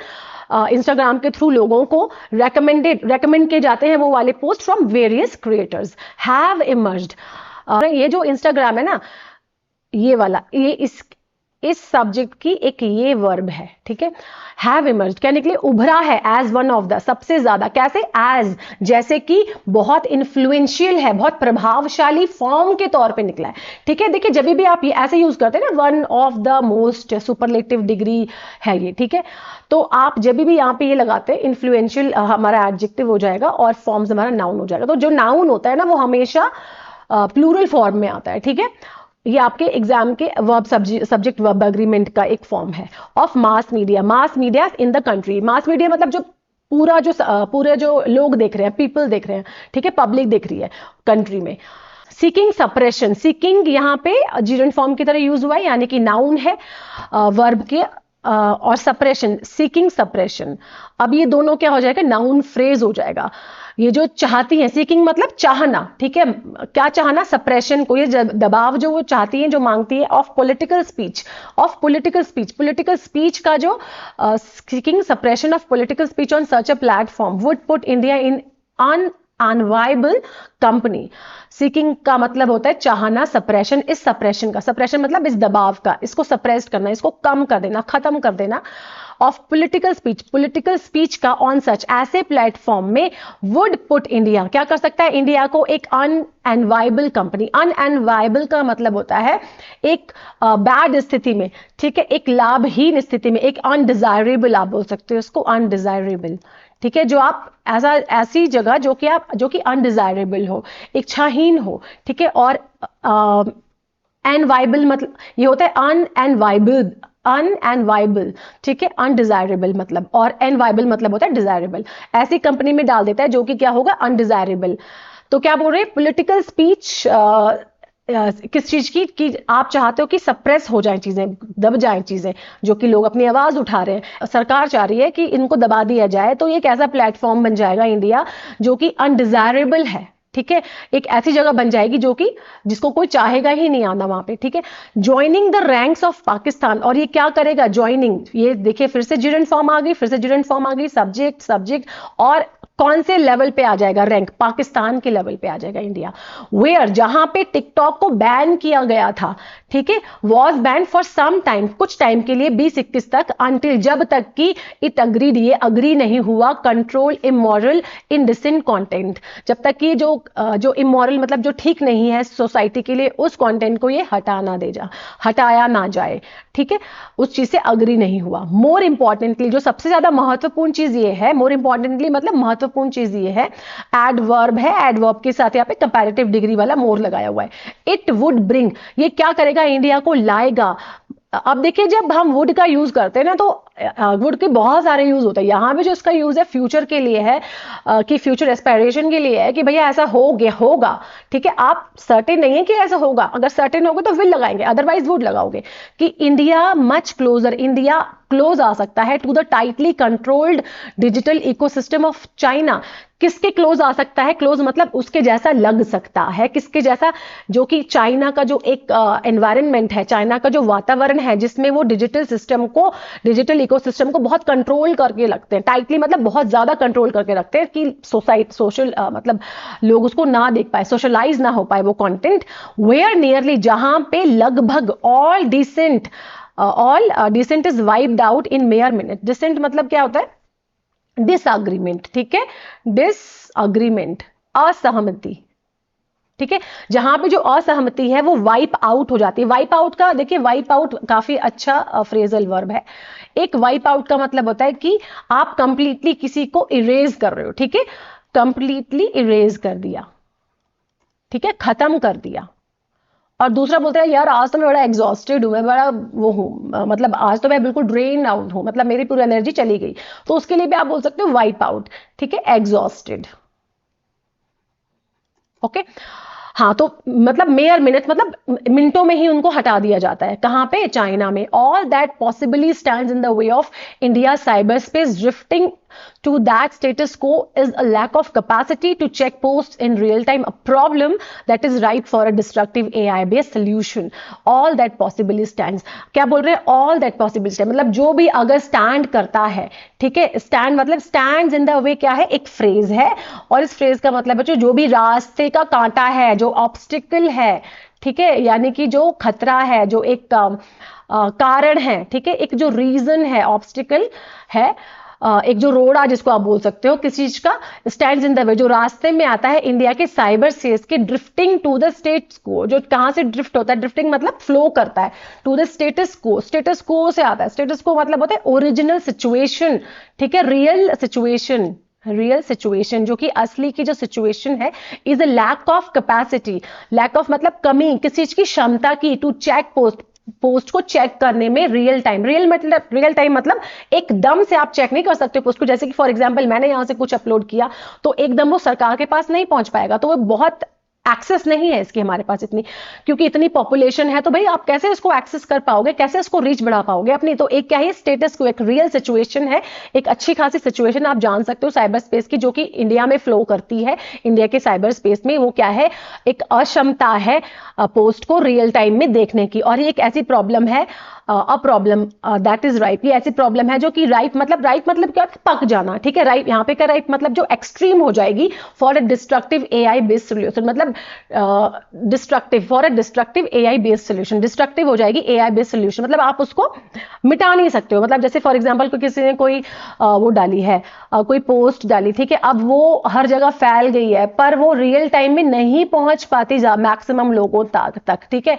Speaker 1: इंस्टाग्राम के थ्रू लोगों को रेकमेंड किए जाते हैं वो वाले post from various creators have emerged. ये जो इंस्टाग्राम है ना, ये वाला, ये इस सब्जेक्ट की एक ये वर्ब है, ठीक है। हैव इमर्ज्ड कहने के लिए उभरा है, एज वन ऑफ द, सबसे ज्यादा, कैसे, एज, जैसे कि बहुत इन्फ्लुएंशियल है, बहुत प्रभावशाली फॉर्म के तौर पे निकला है, ठीक है। देखिए जब भी आप ये ऐसे यूज करते हैं ना, one of the most, superlative degree है ये, ठीक है। तो आप जब भी यहाँ पे ये लगाते हैं, इन्फ्लुएंशियल हमारा एडजेक्टिव हो जाएगा और फॉर्म्स हमारा नाउन हो जाएगा। तो जो नाउन होता है ना वो हमेशा प्लूरल फॉर्म में आता है, ठीक है। ये आपके एग्जाम के वर्ब सब्जेक्ट वर्ब एग्रीमेंट का एक फॉर्म है। Of mass media, mass media in the country, mass media मतलब जो पूरे जो लोग देख रहे हैं, पीपल देख रहे हैं, ठीक है, पब्लिक देख रही है कंट्री में। सीकिंग सप्रेशन, सीकिंग यहाँ पे जीरेंट फॉर्म की तरह यूज हुआ है, यानी कि नाउन है वर्ब के, और सप्रेशन, सीकिंग सप्रेशन, अब ये दोनों क्या हो जाएगा, नाउन फ्रेज हो जाएगा। ये जो चाहती है, सीकिंग मतलब चाहना, ठीक है, क्या चाहना, सप्रेशन को, ये दबाव जो वो चाहती है, जो मांगती है, of political speech, of political speech, political speech का जो seeking suppression of political speech on such a platform would put India in unviable company. Seeking का मतलब होता है चाहना, सप्रेशन, इस सप्रेशन का, सप्रेशन मतलब इस दबाव का, इसको सप्रेस करना, इसको कम कर देना, खत्म कर देना, ऑफ पॉलिटिकल स्पीच का ऑन सच, ऐसे प्लेटफॉर्म में वुड पुट इंडिया, क्या कर सकता है इंडिया को, एक अनएनवायबल कंपनी। अनएनवायबल का मतलब होता है एक बैड स्थिति में, ठीक है, एक लाभहीन स्थिति में, एक अनडिजायरेबल, आप बोल सकते हो उसको अनडिजायरेबल, ठीक है, जो आप ऐसी जगह जो कि अनडिजायरेबल हो, इच्छाहीन हो, ठीक है। और एनवाइबल मतलब ये होता है अनएनवाइबल, ठीक है, अनडिजायरेबल मतलब, और एनवाइबल मतलब होता है डिजायरेबल। ऐसी कंपनी में डाल देता है जो कि क्या होगा, अनडिजायरेबल। तो क्या बोल रहे हैं, पॉलिटिकल स्पीच किस चीज की, कि आप चाहते हो कि सप्रेस हो जाए चीजें, दब जाए चीजें, जो कि लोग अपनी आवाज उठा रहे हैं, सरकार चाह रही है कि इनको दबा दिया जाए। तो ये एक ऐसा प्लेटफॉर्म बन जाएगा इंडिया जो कि अनडिजायरेबल है, ठीक है, एक ऐसी जगह बन जाएगी जो कि जिसको कोई चाहेगा ही नहीं आना वहां पे, ठीक है। Joining the ranks of Pakistan, और ये क्या करेगा, ज्वाइनिंग, ये देखिए फिर से जिरेंट फॉर्म आ गई, फिर से जिरेंट फॉर्म आ गई, सब्जेक्ट और कौन से लेवल पे आ जाएगा, रैंक, पाकिस्तान के लेवल पे आ जाएगा इंडिया। वेयर, जहां पे टिकटॉक को बैन किया गया था, ठीक है, was ban for some time, कुछ टाइम के लिए, 2021 तक, अंटिल, जब तक कि इट अग्रीड, ये अग्री नहीं हुआ, कंट्रोल इमोरल इंडिसेंट कंटेंट, जब तक कि जो इमोरल मतलब जो ठीक नहीं है सोसाइटी के लिए, उस कंटेंट को ये हटाया ना जाए, ठीक है, उस चीज से अग्री नहीं हुआ। मोर इंपॉर्टेंटली, जो सबसे ज्यादा महत्वपूर्ण चीज ये है, मोर इंपॉर्टेंटली मतलब महत्वपूर्ण चीज ये है, एडवर्ब है, एडवर्ब के साथ यहाँ पे कंपैरेटिव डिग्री वाला मोर लगाया हुआ है। इट वुड ब्रिंग, ये क्या करेगा, इंडिया को लाएगा। अब देखिए जब हम वुड का यूज करते हैं ना, तो वुड के बहुत सारे यूज होते हैं, यहां पे जो इसका यूज है फ्यूचर के लिए है, कि फ्यूचर एस्पायरेशन के लिए है, कि भैया ऐसा होगा, ठीक है, आप सर्टेन नहीं है कि ऐसा होगा, अगर सर्टेन होगा तो विल लगाएंगे, अदरवाइज वुड लगाओगे, कि India much closer, India close आ सकता है to the tightly controlled digital ecosystem of China. किसके क्लोज आ सकता है, क्लोज मतलब उसके जैसा लग सकता है, किसके जैसा, जो कि चाइना का जो एक एनवायरनमेंट है, चाइना का जो वातावरण है, जिसमें वो डिजिटल इकोसिस्टम को बहुत कंट्रोल करके रखते हैं, टाइटली मतलब बहुत ज्यादा कंट्रोल करके रखते हैं, कि सोशल मतलब लोग उसको ना देख पाए, सोशलाइज ना हो पाए वो कंटेंट। वेयर नियरली, जहां पे लगभग all dissent is wiped out in mere minute. Dissent मतलब क्या होता है, डिसएग्रीमेंट, ठीक है, डिसएग्रीमेंट, असहमति, ठीक है, जहां पे जो असहमति है वो वाइप आउट हो जाती है। वाइप आउट का देखिए, वाइप आउट काफी अच्छा फ्रेजल वर्ब है। एक वाइप आउट का मतलब होता है कि आप कंप्लीटली किसी को इरेज कर रहे हो, ठीक है, कंप्लीटली इरेज कर दिया, ठीक है, खत्म कर दिया। और दूसरा बोलता है यार आज तो मैं बड़ा एग्जॉस्टेड हूं, मैं बड़ा वो हूं, मतलब आज तो मैं बिल्कुल ड्रेन आउट हूं, मतलब मेरी पूरी एनर्जी चली गई, तो उसके लिए भी आप बोल सकते हो वाइप आउट, ठीक है, एग्जॉस्टेड, ओके। हाँ, तो मतलब मेयर मिनट मतलब मिनटों में ही उनको हटा दिया जाता है, कहां पे, चाइना में। All that possibly stands in the way of India cyber space drifting to that status quo is a lack of capacity to check posts in real time, a problem that is ripe for a destructive AI based solution. All that possibly stands, क्या बोल रहे हैं, all that possibly stands मतलब जो भी अगर stand करता है, ठीक है, stand मतलब stands in the way क्या है, एक फ्रेज है, और इस फ्रेज का मतलब है जो भी रास्ते का कांटा है, जो ऑब्स्टिकल है, ठीक है, यानी कि जो खतरा है, जो एक कारण है, ठीक है, एक जो रीजन है, ऑब्स्टिकल है, एक जो रोड आ जिसको आप बोल सकते हो किस चीज का, स्टैंड्स इन द वे, जो रास्ते में आता है इंडिया के साइबर स्पेस के ड्रिफ्टिंग टू द स्टेटस को, जो कहां से ड्रिफ्ट होता है, ड्रिफ्टिंग मतलब फ्लो करता है, टू द स्टेटस को, स्टेटस को से आता है, स्टेटस को मतलब होता है ओरिजिनल सिचुएशन, ठीक है, रियल सिचुएशन, जो कि असली की जो सिचुएशन है, is a lack of capacity, lack of मतलब कमी, किसी चीज की क्षमता की, टू चेक पोस्ट को चेक करने में, रियल टाइम मतलब एकदम से आप चेक नहीं कर सकते पोस्ट को, जैसे कि फॉर एग्जांपल मैंने यहां से कुछ अपलोड किया तो एकदम वो सरकार के पास नहीं पहुंच पाएगा, तो वो बहुत एक्सेस नहीं है इसकी हमारे पास इतनी, क्योंकि इतनी पॉपुलेशन है, तो भाई आप कैसे इसको एक्सेस कर पाओगे, कैसे इसको रीच बढ़ा पाओगे अपनी। तो एक क्या है, स्टेटस को, एक रियल सिचुएशन है, एक अच्छी खासी सिचुएशन आप जान सकते हो साइबर स्पेस की, जो कि इंडिया में फ्लो करती है, इंडिया के साइबर स्पेस में, वो क्या है, एक अक्षमता है पोस्ट को रियल टाइम में देखने की, और ये एक ऐसी प्रॉब्लम है a problem that is ripe, ये ऐसी प्रॉब्लम है जो कि राइप मतलब क्या होता है, पक जाना, ठीक है। राइप यहाँ पे का राइप मतलब जो एक्सट्रीम हो जाएगी for a destructive AI based solution, मतलब destructive for a destructive AI based solution, destructive हो जाएगी एआई बेस्ड सोल्यूशन, मतलब आप उसको मिटा नहीं सकते हो। मतलब जैसे फॉर एग्जांपल किसी ने कोई वो डाली है, कोई पोस्ट डाली, ठीक है, अब वो हर जगह फैल गई है पर वो रियल टाइम में नहीं पहुंच पाती मैक्सिमम लोगों तक, ठीक है,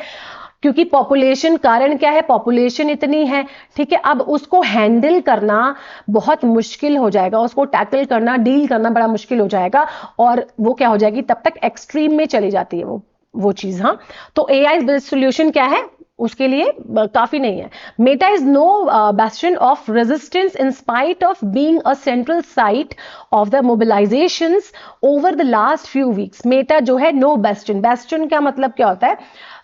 Speaker 1: क्योंकि पॉपुलेशन, कारण क्या है, पॉपुलेशन इतनी है, ठीक है। अब उसको हैंडल करना बहुत मुश्किल हो जाएगा, उसको टैकल करना, डील करना बड़ा मुश्किल हो जाएगा, और वो क्या हो जाएगी, तब तक एक्सट्रीम में चली जाती है वो चीज। हाँ, तो एआई बेस्ड सॉल्यूशन क्या है, उसके लिए काफी नहीं है। Meta is no bastion of resistance in spite of being a central site of the mobilisations over the last few weeks. Meta जो है नो bastion, bastion का मतलब क्या होता है,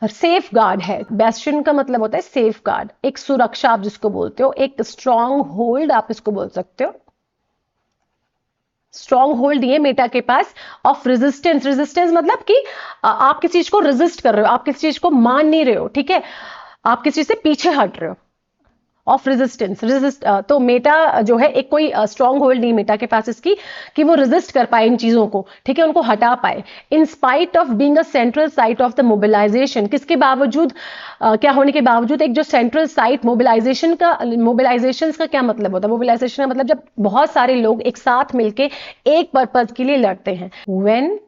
Speaker 1: सेफ गार्ड है। bastion का मतलब होता है सेफ गार्ड, एक सुरक्षा आप जिसको बोलते हो, एक स्ट्रॉन्ग होल्ड आप इसको बोल सकते हो। स्ट्रॉन्ग होल्ड ये मेटा के पास ऑफ रेजिस्टेंस, रेजिस्टेंस मतलब कि आप किसी चीज को रेजिस्ट कर रहे हो, आप किसी चीज को मान नहीं रहे हो, ठीक है, आप किसी चीज से पीछे हट रहे हो, ऑफ रेजिस्टेंस, तो मेटा जो है एक कोई स्ट्रॉन्ग होल्ड नहीं मेटा के पास इसकी कि वो रेजिस्ट कर पाए इन चीजों को, ठीक है, उनको हटा पाए। In spite of being a central site of the mobilisation, किसके बावजूद, क्या होने के बावजूद, एक जो सेंट्रल साइट मोबिलाइजेशन का, मोबिलाइजेशन का क्या मतलब होता है, मोबिलाइजेशन का मतलब जब बहुत सारे लोग एक साथ मिलके एक पर्पज के लिए लड़ते हैं। When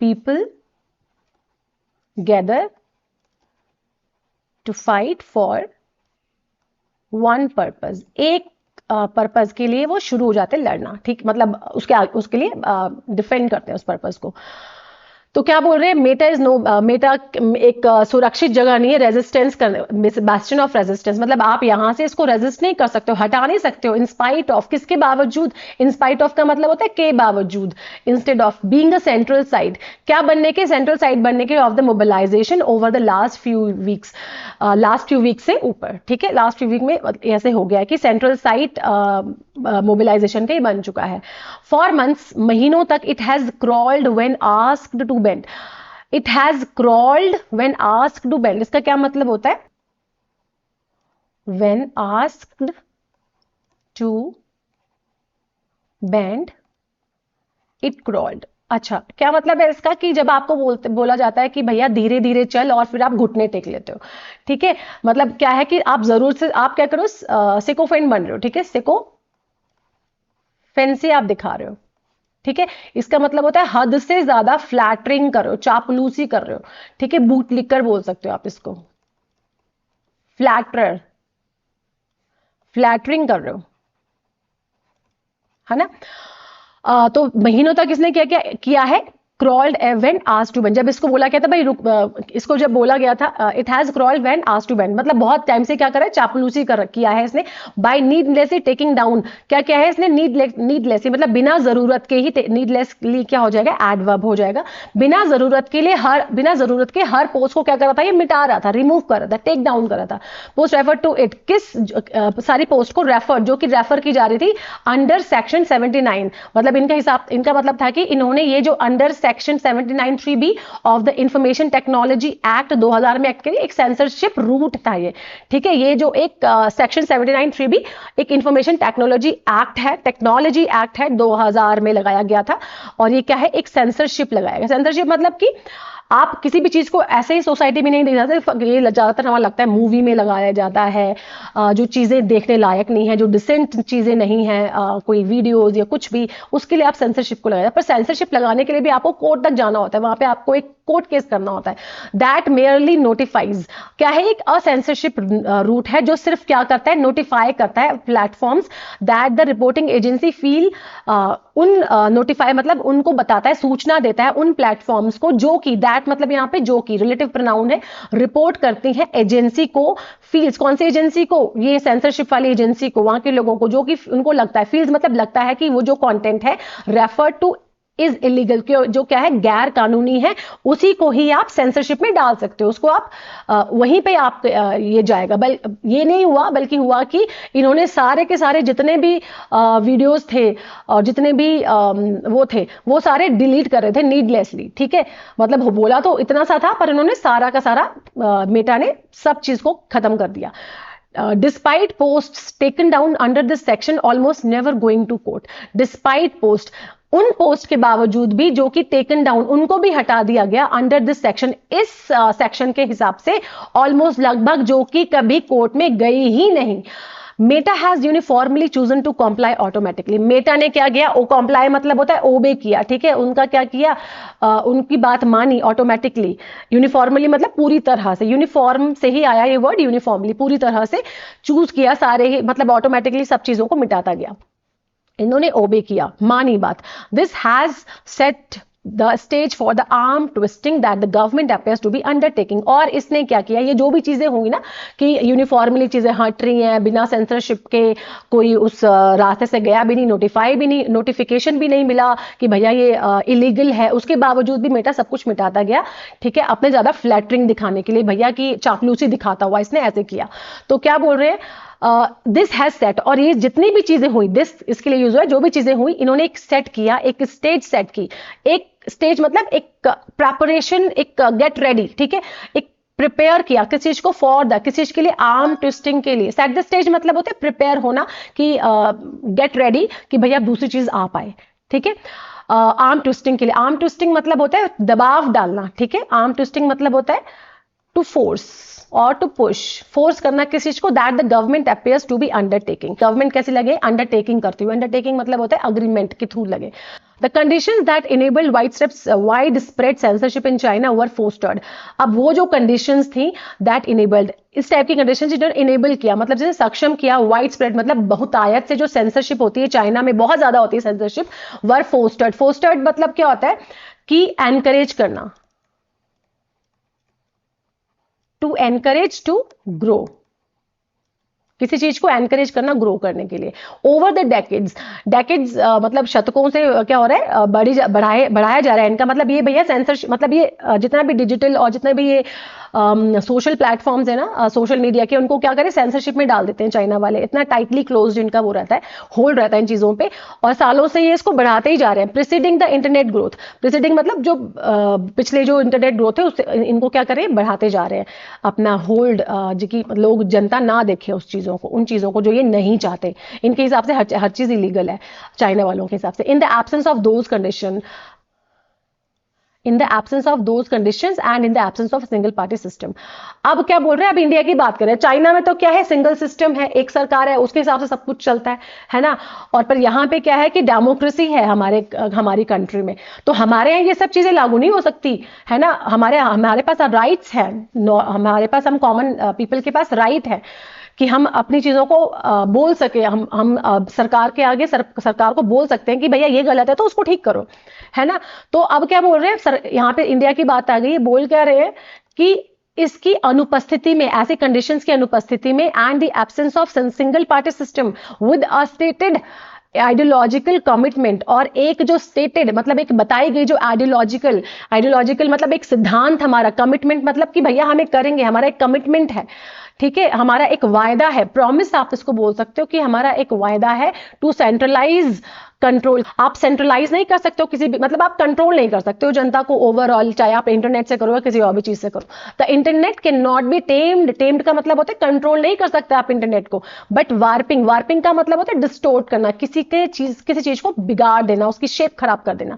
Speaker 1: people gather to fight for one purpose, एक पर्पज के लिए वो शुरू हो जाते हैं लड़ना, ठीक, मतलब उसके लिए डिफेंड करते हैं उस पर्पज को। तो क्या बोल रहे हैं, मेटा इज नो, मेटा एक सुरक्षित जगह नहीं है रेजिस्टेंस करने, बैस्टियन ऑफ रेजिस्टेंस, मतलब आप यहां से इसको रेजिस्ट नहीं कर सकते हो, हटा नहीं सकते हो। इन स्पाइट ऑफ, किसके बावजूद, इन स्पाइट ऑफ का मतलब होता है के बावजूद, instead of being a central site, क्या बनने के, सेंट्रल साइट बनने के of the mobilisation over the last few weeks, last few week से ऊपर, ठीक है, लास्ट फ्यू वीक में ऐसे हो गया है कि सेंट्रल साइट मोबिलाइजेशन का ही बन चुका है। फॉर मंथ्स, महीनों तक, it has crawled when asked to bend, it has crawled when asked to bend, इसका क्या मतलब होता है, when asked to bend it crawled. अच्छा, क्या मतलब है इसका, कि जब आपको बोला जाता है कि भैया धीरे धीरे चल और फिर आप घुटने टेक लेते हो, ठीक है, मतलब क्या है कि आप जरूर से, आप क्या करो, सिकोफेन बन रहे हो, ठीक है, सिको फैंसी आप दिखा रहे हो, ठीक है, इसका मतलब होता है हद से ज्यादा फ्लैटरिंग कर रहे हो, चापलूसी कर रहे हो, ठीक है, बूट लिख कर बोल सकते हो आप इसको, फ्लैटर, फ्लैटरिंग कर रहे हो, है ना। तो महीनों तक इसने क्या क्या किया है, crawled when asked to bend, जब इसको बोला गया था भाई रुक, इसको जब बोला गया था, it has crawled when asked to bend, मतलब बहुत टाइम से क्या कर रहा है, चापलूसी किया है इसने, बाय नीडलेसली टेकिंग डाउन, क्या क्या है इसने, नीडलेसली मतलब बिना जरूरत के ही, नीडलेसली क्या हो जाएगा, एडवर्ब हो जाएगा, बिना जरूरत के हर पोस्ट को क्या कर रहा था, ये मिटा रहा था, रिमूव कर रहा था, टेक डाउन कर रहा था। पोस्ट रेफर टू इट, किस सारी पोस्ट को रेफर, जो कि रेफर की जा रही थी अंडर सेक्शन 79, मतलब इनका मतलब था कि इन्होंने ये जो under section 79(3)(b of the information technology act 2000 में एक्ट करी, एक सेंसरशिप रूट था ये, ठीक है, ये जो एक सेक्शन 79(3)(b एक इंफॉर्मेशन टेक्नोलॉजी एक्ट है, टेक्नोलॉजी एक्ट है, 2000 में लगाया गया था, और ये क्या है, एक सेंसरशिप लगाया गया। सेंसरशिप मतलब कि आप किसी भी चीज को ऐसे ही सोसाइटी में नहीं देख सकते, ये ज्यादातर हमें लगता है मूवी में लगाया जाता है, जो चीजें देखने लायक नहीं है, जो डिसेंट चीजें नहीं है, कोई वीडियोस या कुछ भी, उसके लिए आप सेंसरशिप को लगाया, पर सेंसरशिप लगाने के लिए भी आपको कोर्ट तक जाना होता है, वहां पे आपको एक कोर्ट केस करना होता है। दैट मेयरली नोटिफाइज, क्या है, एक असेंसरशिप रूट है जो सिर्फ क्या करता है, नोटिफाई करता है platforms that the reporting agency feel, उन नोटिफाई मतलब उनको बताता है, सूचना देता है उन प्लेटफॉर्म्स को जो कि, दैट मतलब यहाँ पे जो कि रिलेटिव प्रोनाउन है, रिपोर्ट करती है एजेंसी को, फील्स, कौन सी एजेंसी को, ये सेंसरशिप वाली एजेंसी को, वहां के लोगों को, जो कि उनको लगता है, फील्स मतलब लगता है कि वो जो कंटेंट है रेफर टू इज इलीगल, जो क्या है गैर कानूनी है, उसी को ही आप सेंसरशिप में डाल सकते हो, उसको आप वहीं पे आप ये जाएगा। ये नहीं हुआ, बल्कि हुआ कि इन्होंने सारे के सारे जितने भी वीडियोस थे और जितने भी वो थे वो सारे डिलीट कर रहे थे नीडलेसली, ठीक है। मतलब बोला तो इतना सा था, पर इन्होंने सारा का सारा मेटा ने सब चीज को खत्म कर दिया। Despite posts taken down under this section, almost never going to court. Despite post, उन पोस्ट के बावजूद भी जो कि टेकन डाउन, उनको भी हटा दिया गया अंडर दिस सेक्शन, इस सेक्शन के हिसाब से ऑलमोस्ट लगभग, जो कि कभी कोर्ट में गई ही नहीं। Meta has uniformly chosen to comply automatically. Meta ने क्या किया, ओ कॉम्प्लाई मतलब होता है ओबे किया, ठीक है। उनका क्या किया, उनकी बात मानी ऑटोमेटिकली। यूनिफॉर्मली मतलब पूरी तरह से, यूनिफॉर्म से ही आया ये वर्ड, यूनिफॉर्मली पूरी तरह से चूज किया, सारे ही मतलब ऑटोमेटिकली सब चीजों को मिटाता गया। इन्होंने ओबे किया, मानी बात। This has set the stage for the arm twisting that the government appears to be undertaking. और इसने क्या किया, ये जो भी चीजें होंगी ना कि यूनिफॉर्मली चीजें हट रही हैं, बिना सेंसरशिप के कोई उस रास्ते से गया भी नहीं, नोटिफाई भी नहीं, नोटिफिकेशन भी नहीं मिला कि भैया ये इलीगल है, उसके बावजूद भी मेटा सब कुछ मिटाता गया, ठीक है, अपने ज्यादा फ्लैटरिंग दिखाने के लिए, भैया की चापलूसी दिखाता हुआ इसने ऐसे किया। तो क्या बोल रहे हैं, दिस हैज सेट, और ये जितनी भी चीजें हुई, दिस इसके लिए यूज हुआ, जो भी चीजें हुई इन्होंने एक सेट किया, एक स्टेज सेट की। एक स्टेज मतलब एक प्रेपरेशन, एक गेट रेडी, ठीक है, एक प्रिपेयर किया किस चीज को, फॉर द किस चीज के लिए, आर्म ट्विस्टिंग के लिए। सेट द स्टेज मतलब होता है प्रिपेयर होना, कि गेट रेडी, कि भैया दूसरी चीज आ पाए, ठीक है। आर्म ट्विस्टिंग के लिए, आर्म ट्विस्टिंग मतलब होता है दबाव डालना, ठीक है। आर्म ट्विस्टिंग मतलब होता है टू फोर्स और टू पुश, फोर्स करना किस चीज को, that the government appears to be undertaking. Government कैसे लगे, अंडरटेकिंग करती हुई। अंडरटेकिंग मतलब होता है अग्रीमेंट के थ्रू लगे। The conditions that enabled widespread censorship in China were fostered. अब वो जो conditions थी that enabled, इस टाइप की कंडीशन जिन्होंने इनेबल किया, मतलब जैसे सक्षम किया, वाइड स्प्रेड मतलब बहुतायत से जो सेंसरशिप होती है चाइना में, बहुत ज्यादा होती है सेंसरशिप, वर फोस्टर्ड। फोस्टर्ड मतलब क्या होता है कि एनकरेज करना, टू एनकरेज टू ग्रो, किसी चीज को एनकरेज करना ग्रो करने के लिए। ओवर द डेकेड्स, डेकेड्स मतलब शतकों से क्या हो रहा है, बढ़ाया जा रहा है इनका मतलब ये भैया सेंसरशिप मतलब ये जितना भी डिजिटल और जितने भी ये सोशल प्लेटफॉर्म्स है ना, सोशल मीडिया के, उनको क्या करें सेंसरशिप में डाल देते हैं चाइना वाले। इतना टाइटली क्लोज्ड इनका वो रहता है, होल्ड रहता है इन चीजों पे, और सालों से ये इसको बढ़ाते ही जा रहे हैं। Preceding the internet growth, preceding मतलब जो पिछले जो इंटरनेट ग्रोथ है उससे इनको क्या करें बढ़ाते जा रहे हैं अपना होल्ड, कि लोग जनता ना देखे उस चीजों को, उन चीजों को जो ये नहीं चाहते। इनके हिसाब से हर चीज इलीगल है चाइना वालों के हिसाब से। In the absence of those condition, in the absence of those conditions and in the absence of single party system. अब क्या बोल रहे हैं, अब इंडिया की बात करें, चाइना में तो क्या है, सिंगल सिस्टम है, एक सरकार है, उसके हिसाब से सब कुछ चलता है ना। और पर यहाँ पे क्या है कि डेमोक्रेसी है हमारी कंट्री में, तो हमारे यहाँ ये सब चीजें लागू नहीं हो सकती, है ना। हमारे पास राइट्स है, हमारे पास, हम कॉमन पीपल के पास राइट है कि हम अपनी चीजों को बोल सके, हम सरकार के आगे सरकार को बोल सकते हैं कि भैया ये गलत है तो उसको ठीक करो, है ना। तो अब क्या बोल रहे हैं यहाँ पे इंडिया की बात आ गई, बोल क्या रहे हैं कि इसकी अनुपस्थिति में, ऐसी कंडीशंस की अनुपस्थिति में, and the absence of single party system with a stated ideological commitment, और एक जो स्टेटेड मतलब एक बताई गई जो आइडियोलॉजिकल मतलब एक सिद्धांत, हमारा कमिटमेंट मतलब कि भैया हमें करेंगे, हमारा एक कमिटमेंट है, ठीक है, हमारा एक वायदा है, प्रॉमिस आप इसको बोल सकते हो कि हमारा एक वायदा है टू सेंट्रलाइज कंट्रोल। आप सेंट्रलाइज नहीं कर सकते हो किसी भी, मतलब आप कंट्रोल नहीं कर सकते हो जनता को ओवरऑल, चाहे आप इंटरनेट से करो या किसी और भी चीज से करो। The internet can not be tamed, tamed का मतलब होता है कंट्रोल नहीं कर सकते आप इंटरनेट को, बट वार्पिंग का मतलब होता है डिस्टोर्ट करना, किसी चीज को बिगाड़ देना, उसकी शेप खराब कर देना।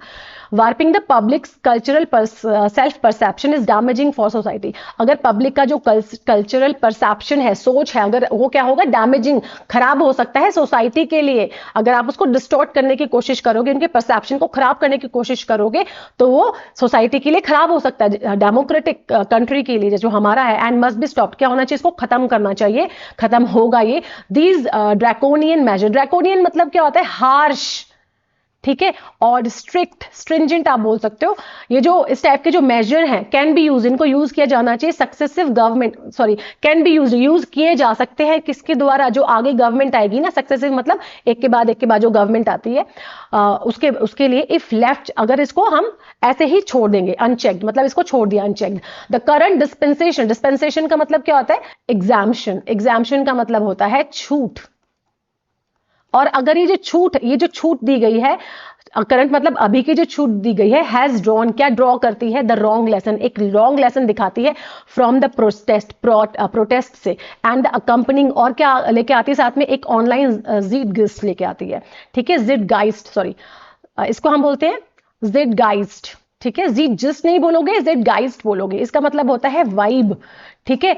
Speaker 1: Warping the public cultural self perception is damaging for society. अगर पब्लिक का जो कल्चरल परसेप्शन है, सोच है, अगर वो क्या होगा, डैमेजिंग, खराब हो सकता है सोसाइटी के लिए। अगर आप उसको डिस्टॉर्ट करने की कोशिश करोगे, उनके परसेप्शन को खराब करने की कोशिश करोगे, तो वो सोसाइटी के लिए खराब हो सकता है, डेमोक्रेटिक कंट्री के लिए जो हमारा है। एंड मस्ट बी स्टॉप्ड, क्या होना चाहिए, इसको खत्म करना चाहिए, खत्म होगा ये। दीज ड्रैकोनियन मेजर, ड्रैकोनियन मतलब क्या होता है, हार्श, ठीक है। और स्ट्रिक्ट, स्ट्रिंजेंट आप बोल सकते हो। ये जो इस टाइप के जो मेजर हैं, कैन बी यूज, इनको यूज किया जाना चाहिए successive government, sorry can be use किए जा सकते हैं किसके द्वारा, जो आगे गवर्नमेंट आएगी ना, सक्सेसिव मतलब एक के बाद जो गवर्नमेंट आती है उसके लिए। इफ लेफ्ट, अगर इसको हम ऐसे ही छोड़ देंगे अनचेक्ड, मतलब इसको छोड़ दिया unchecked. The current dispensation, dispensation का मतलब क्या होता है? एग्जाम्शन, एग्जाम्शन का मतलब होता है छूट। और अगर ये जो छूट दी गई है, करंट मतलब अभी की जो छूट दी गई है, हैज ड्रॉन, क्या ड्रॉ करती है? द रॉन्ग लेसन, एक रॉन्ग लेसन दिखाती है फ्रॉम द प्रोटेस्ट से, एंड द अकम्पनिंग, और क्या लेके आती है साथ में? एक ऑनलाइन ज़ीटगेस्ट लेके आती है, ठीक है, ज़ीटगाइस्ट, सॉरी इसको हम बोलते हैं ज़ीटगाइस्ट, ठीक है। ज़ीटगेस्ट नहीं बोलोगे, ज़ीटगाइस्ट बोलोगे। इसका मतलब होता है वाइब, ठीक है,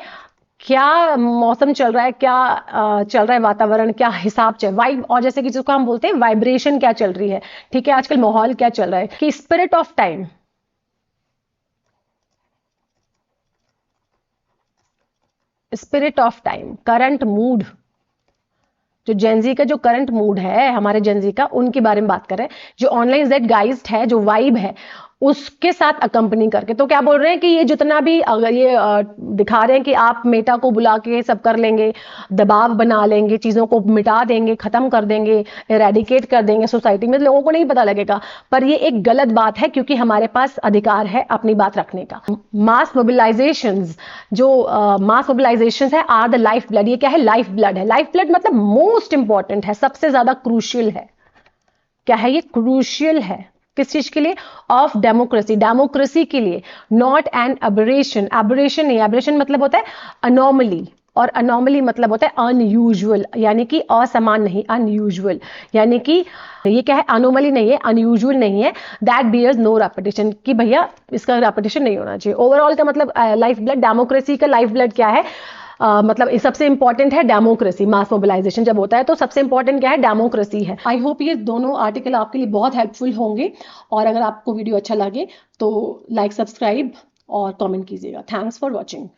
Speaker 1: क्या मौसम चल रहा है, क्या चल रहा है वातावरण, क्या हिसाब चल वाइब। और जैसे कि जिसको हम बोलते हैं वाइब्रेशन, क्या चल रही है, ठीक है, आजकल माहौल क्या चल रहा है। कि spirit of time, spirit of time, current mood, जो जेनजी का जो करंट मूड है, हमारे जेनजी का, उनके बारे में बात कर रहे हैं। जो ऑनलाइन ज़ेटगाइस्ट है, जो वाइब है, उसके साथ अकंपनी करके। तो क्या बोल रहे हैं कि ये जितना भी, अगर ये दिखा रहे हैं कि आप मेटा को बुला के सब कर लेंगे, दबाव बना लेंगे, चीज़ों को मिटा देंगे, ख़त्म कर देंगे, इरेडिकेट कर देंगे सोसाइटी में, लोगों को नहीं पता लगेगा। पर ये एक गलत बात है, क्योंकि हमारे पास अधिकार है अपनी बात रखने का। मास मोबिलाइजेशंस, जो मास मोबिलाइजेशंस है, आर द लाइफ ब्लड। ये क्या है? लाइफ ब्लड है। लाइफ ब्लड मतलब मोस्ट इंपॉर्टेंट है, सबसे ज्यादा क्रूशियल है। क्या है ये? क्रूशियल है। किस चीज के लिए? ऑफ डेमोक्रेसी, डेमोक्रेसी के लिए। नॉट एन एबरेशन, एबरेशन नहीं, एबरेशन मतलब होता है अनोमली, और अनोमली मतलब होता है अनयूजुअल, यानी कि असमान नहीं, अनयूजुअल, यानी कि ये क्या है? अनोमली नहीं है, अनयूजुअल नहीं है। दैट बियर्स नो रेपिटेशन, कि भैया इसका रेपिटेशन नहीं होना चाहिए। ओवरऑल का मतलब लाइफ ब्लड, डेमोक्रेसी का लाइफ ब्लड क्या है? मतलब सबसे इंपॉर्टेंट है डेमोक्रेसी। मास मोबिलाइजेशन जब होता है तो सबसे इंपॉर्टेंट क्या है? डेमोक्रेसी है। आई होप ये दोनों आर्टिकल आपके लिए बहुत हेल्पफुल होंगे, और अगर आपको वीडियो अच्छा लगे तो लाइक, सब्सक्राइब और कमेंट कीजिएगा। Thanks for watching.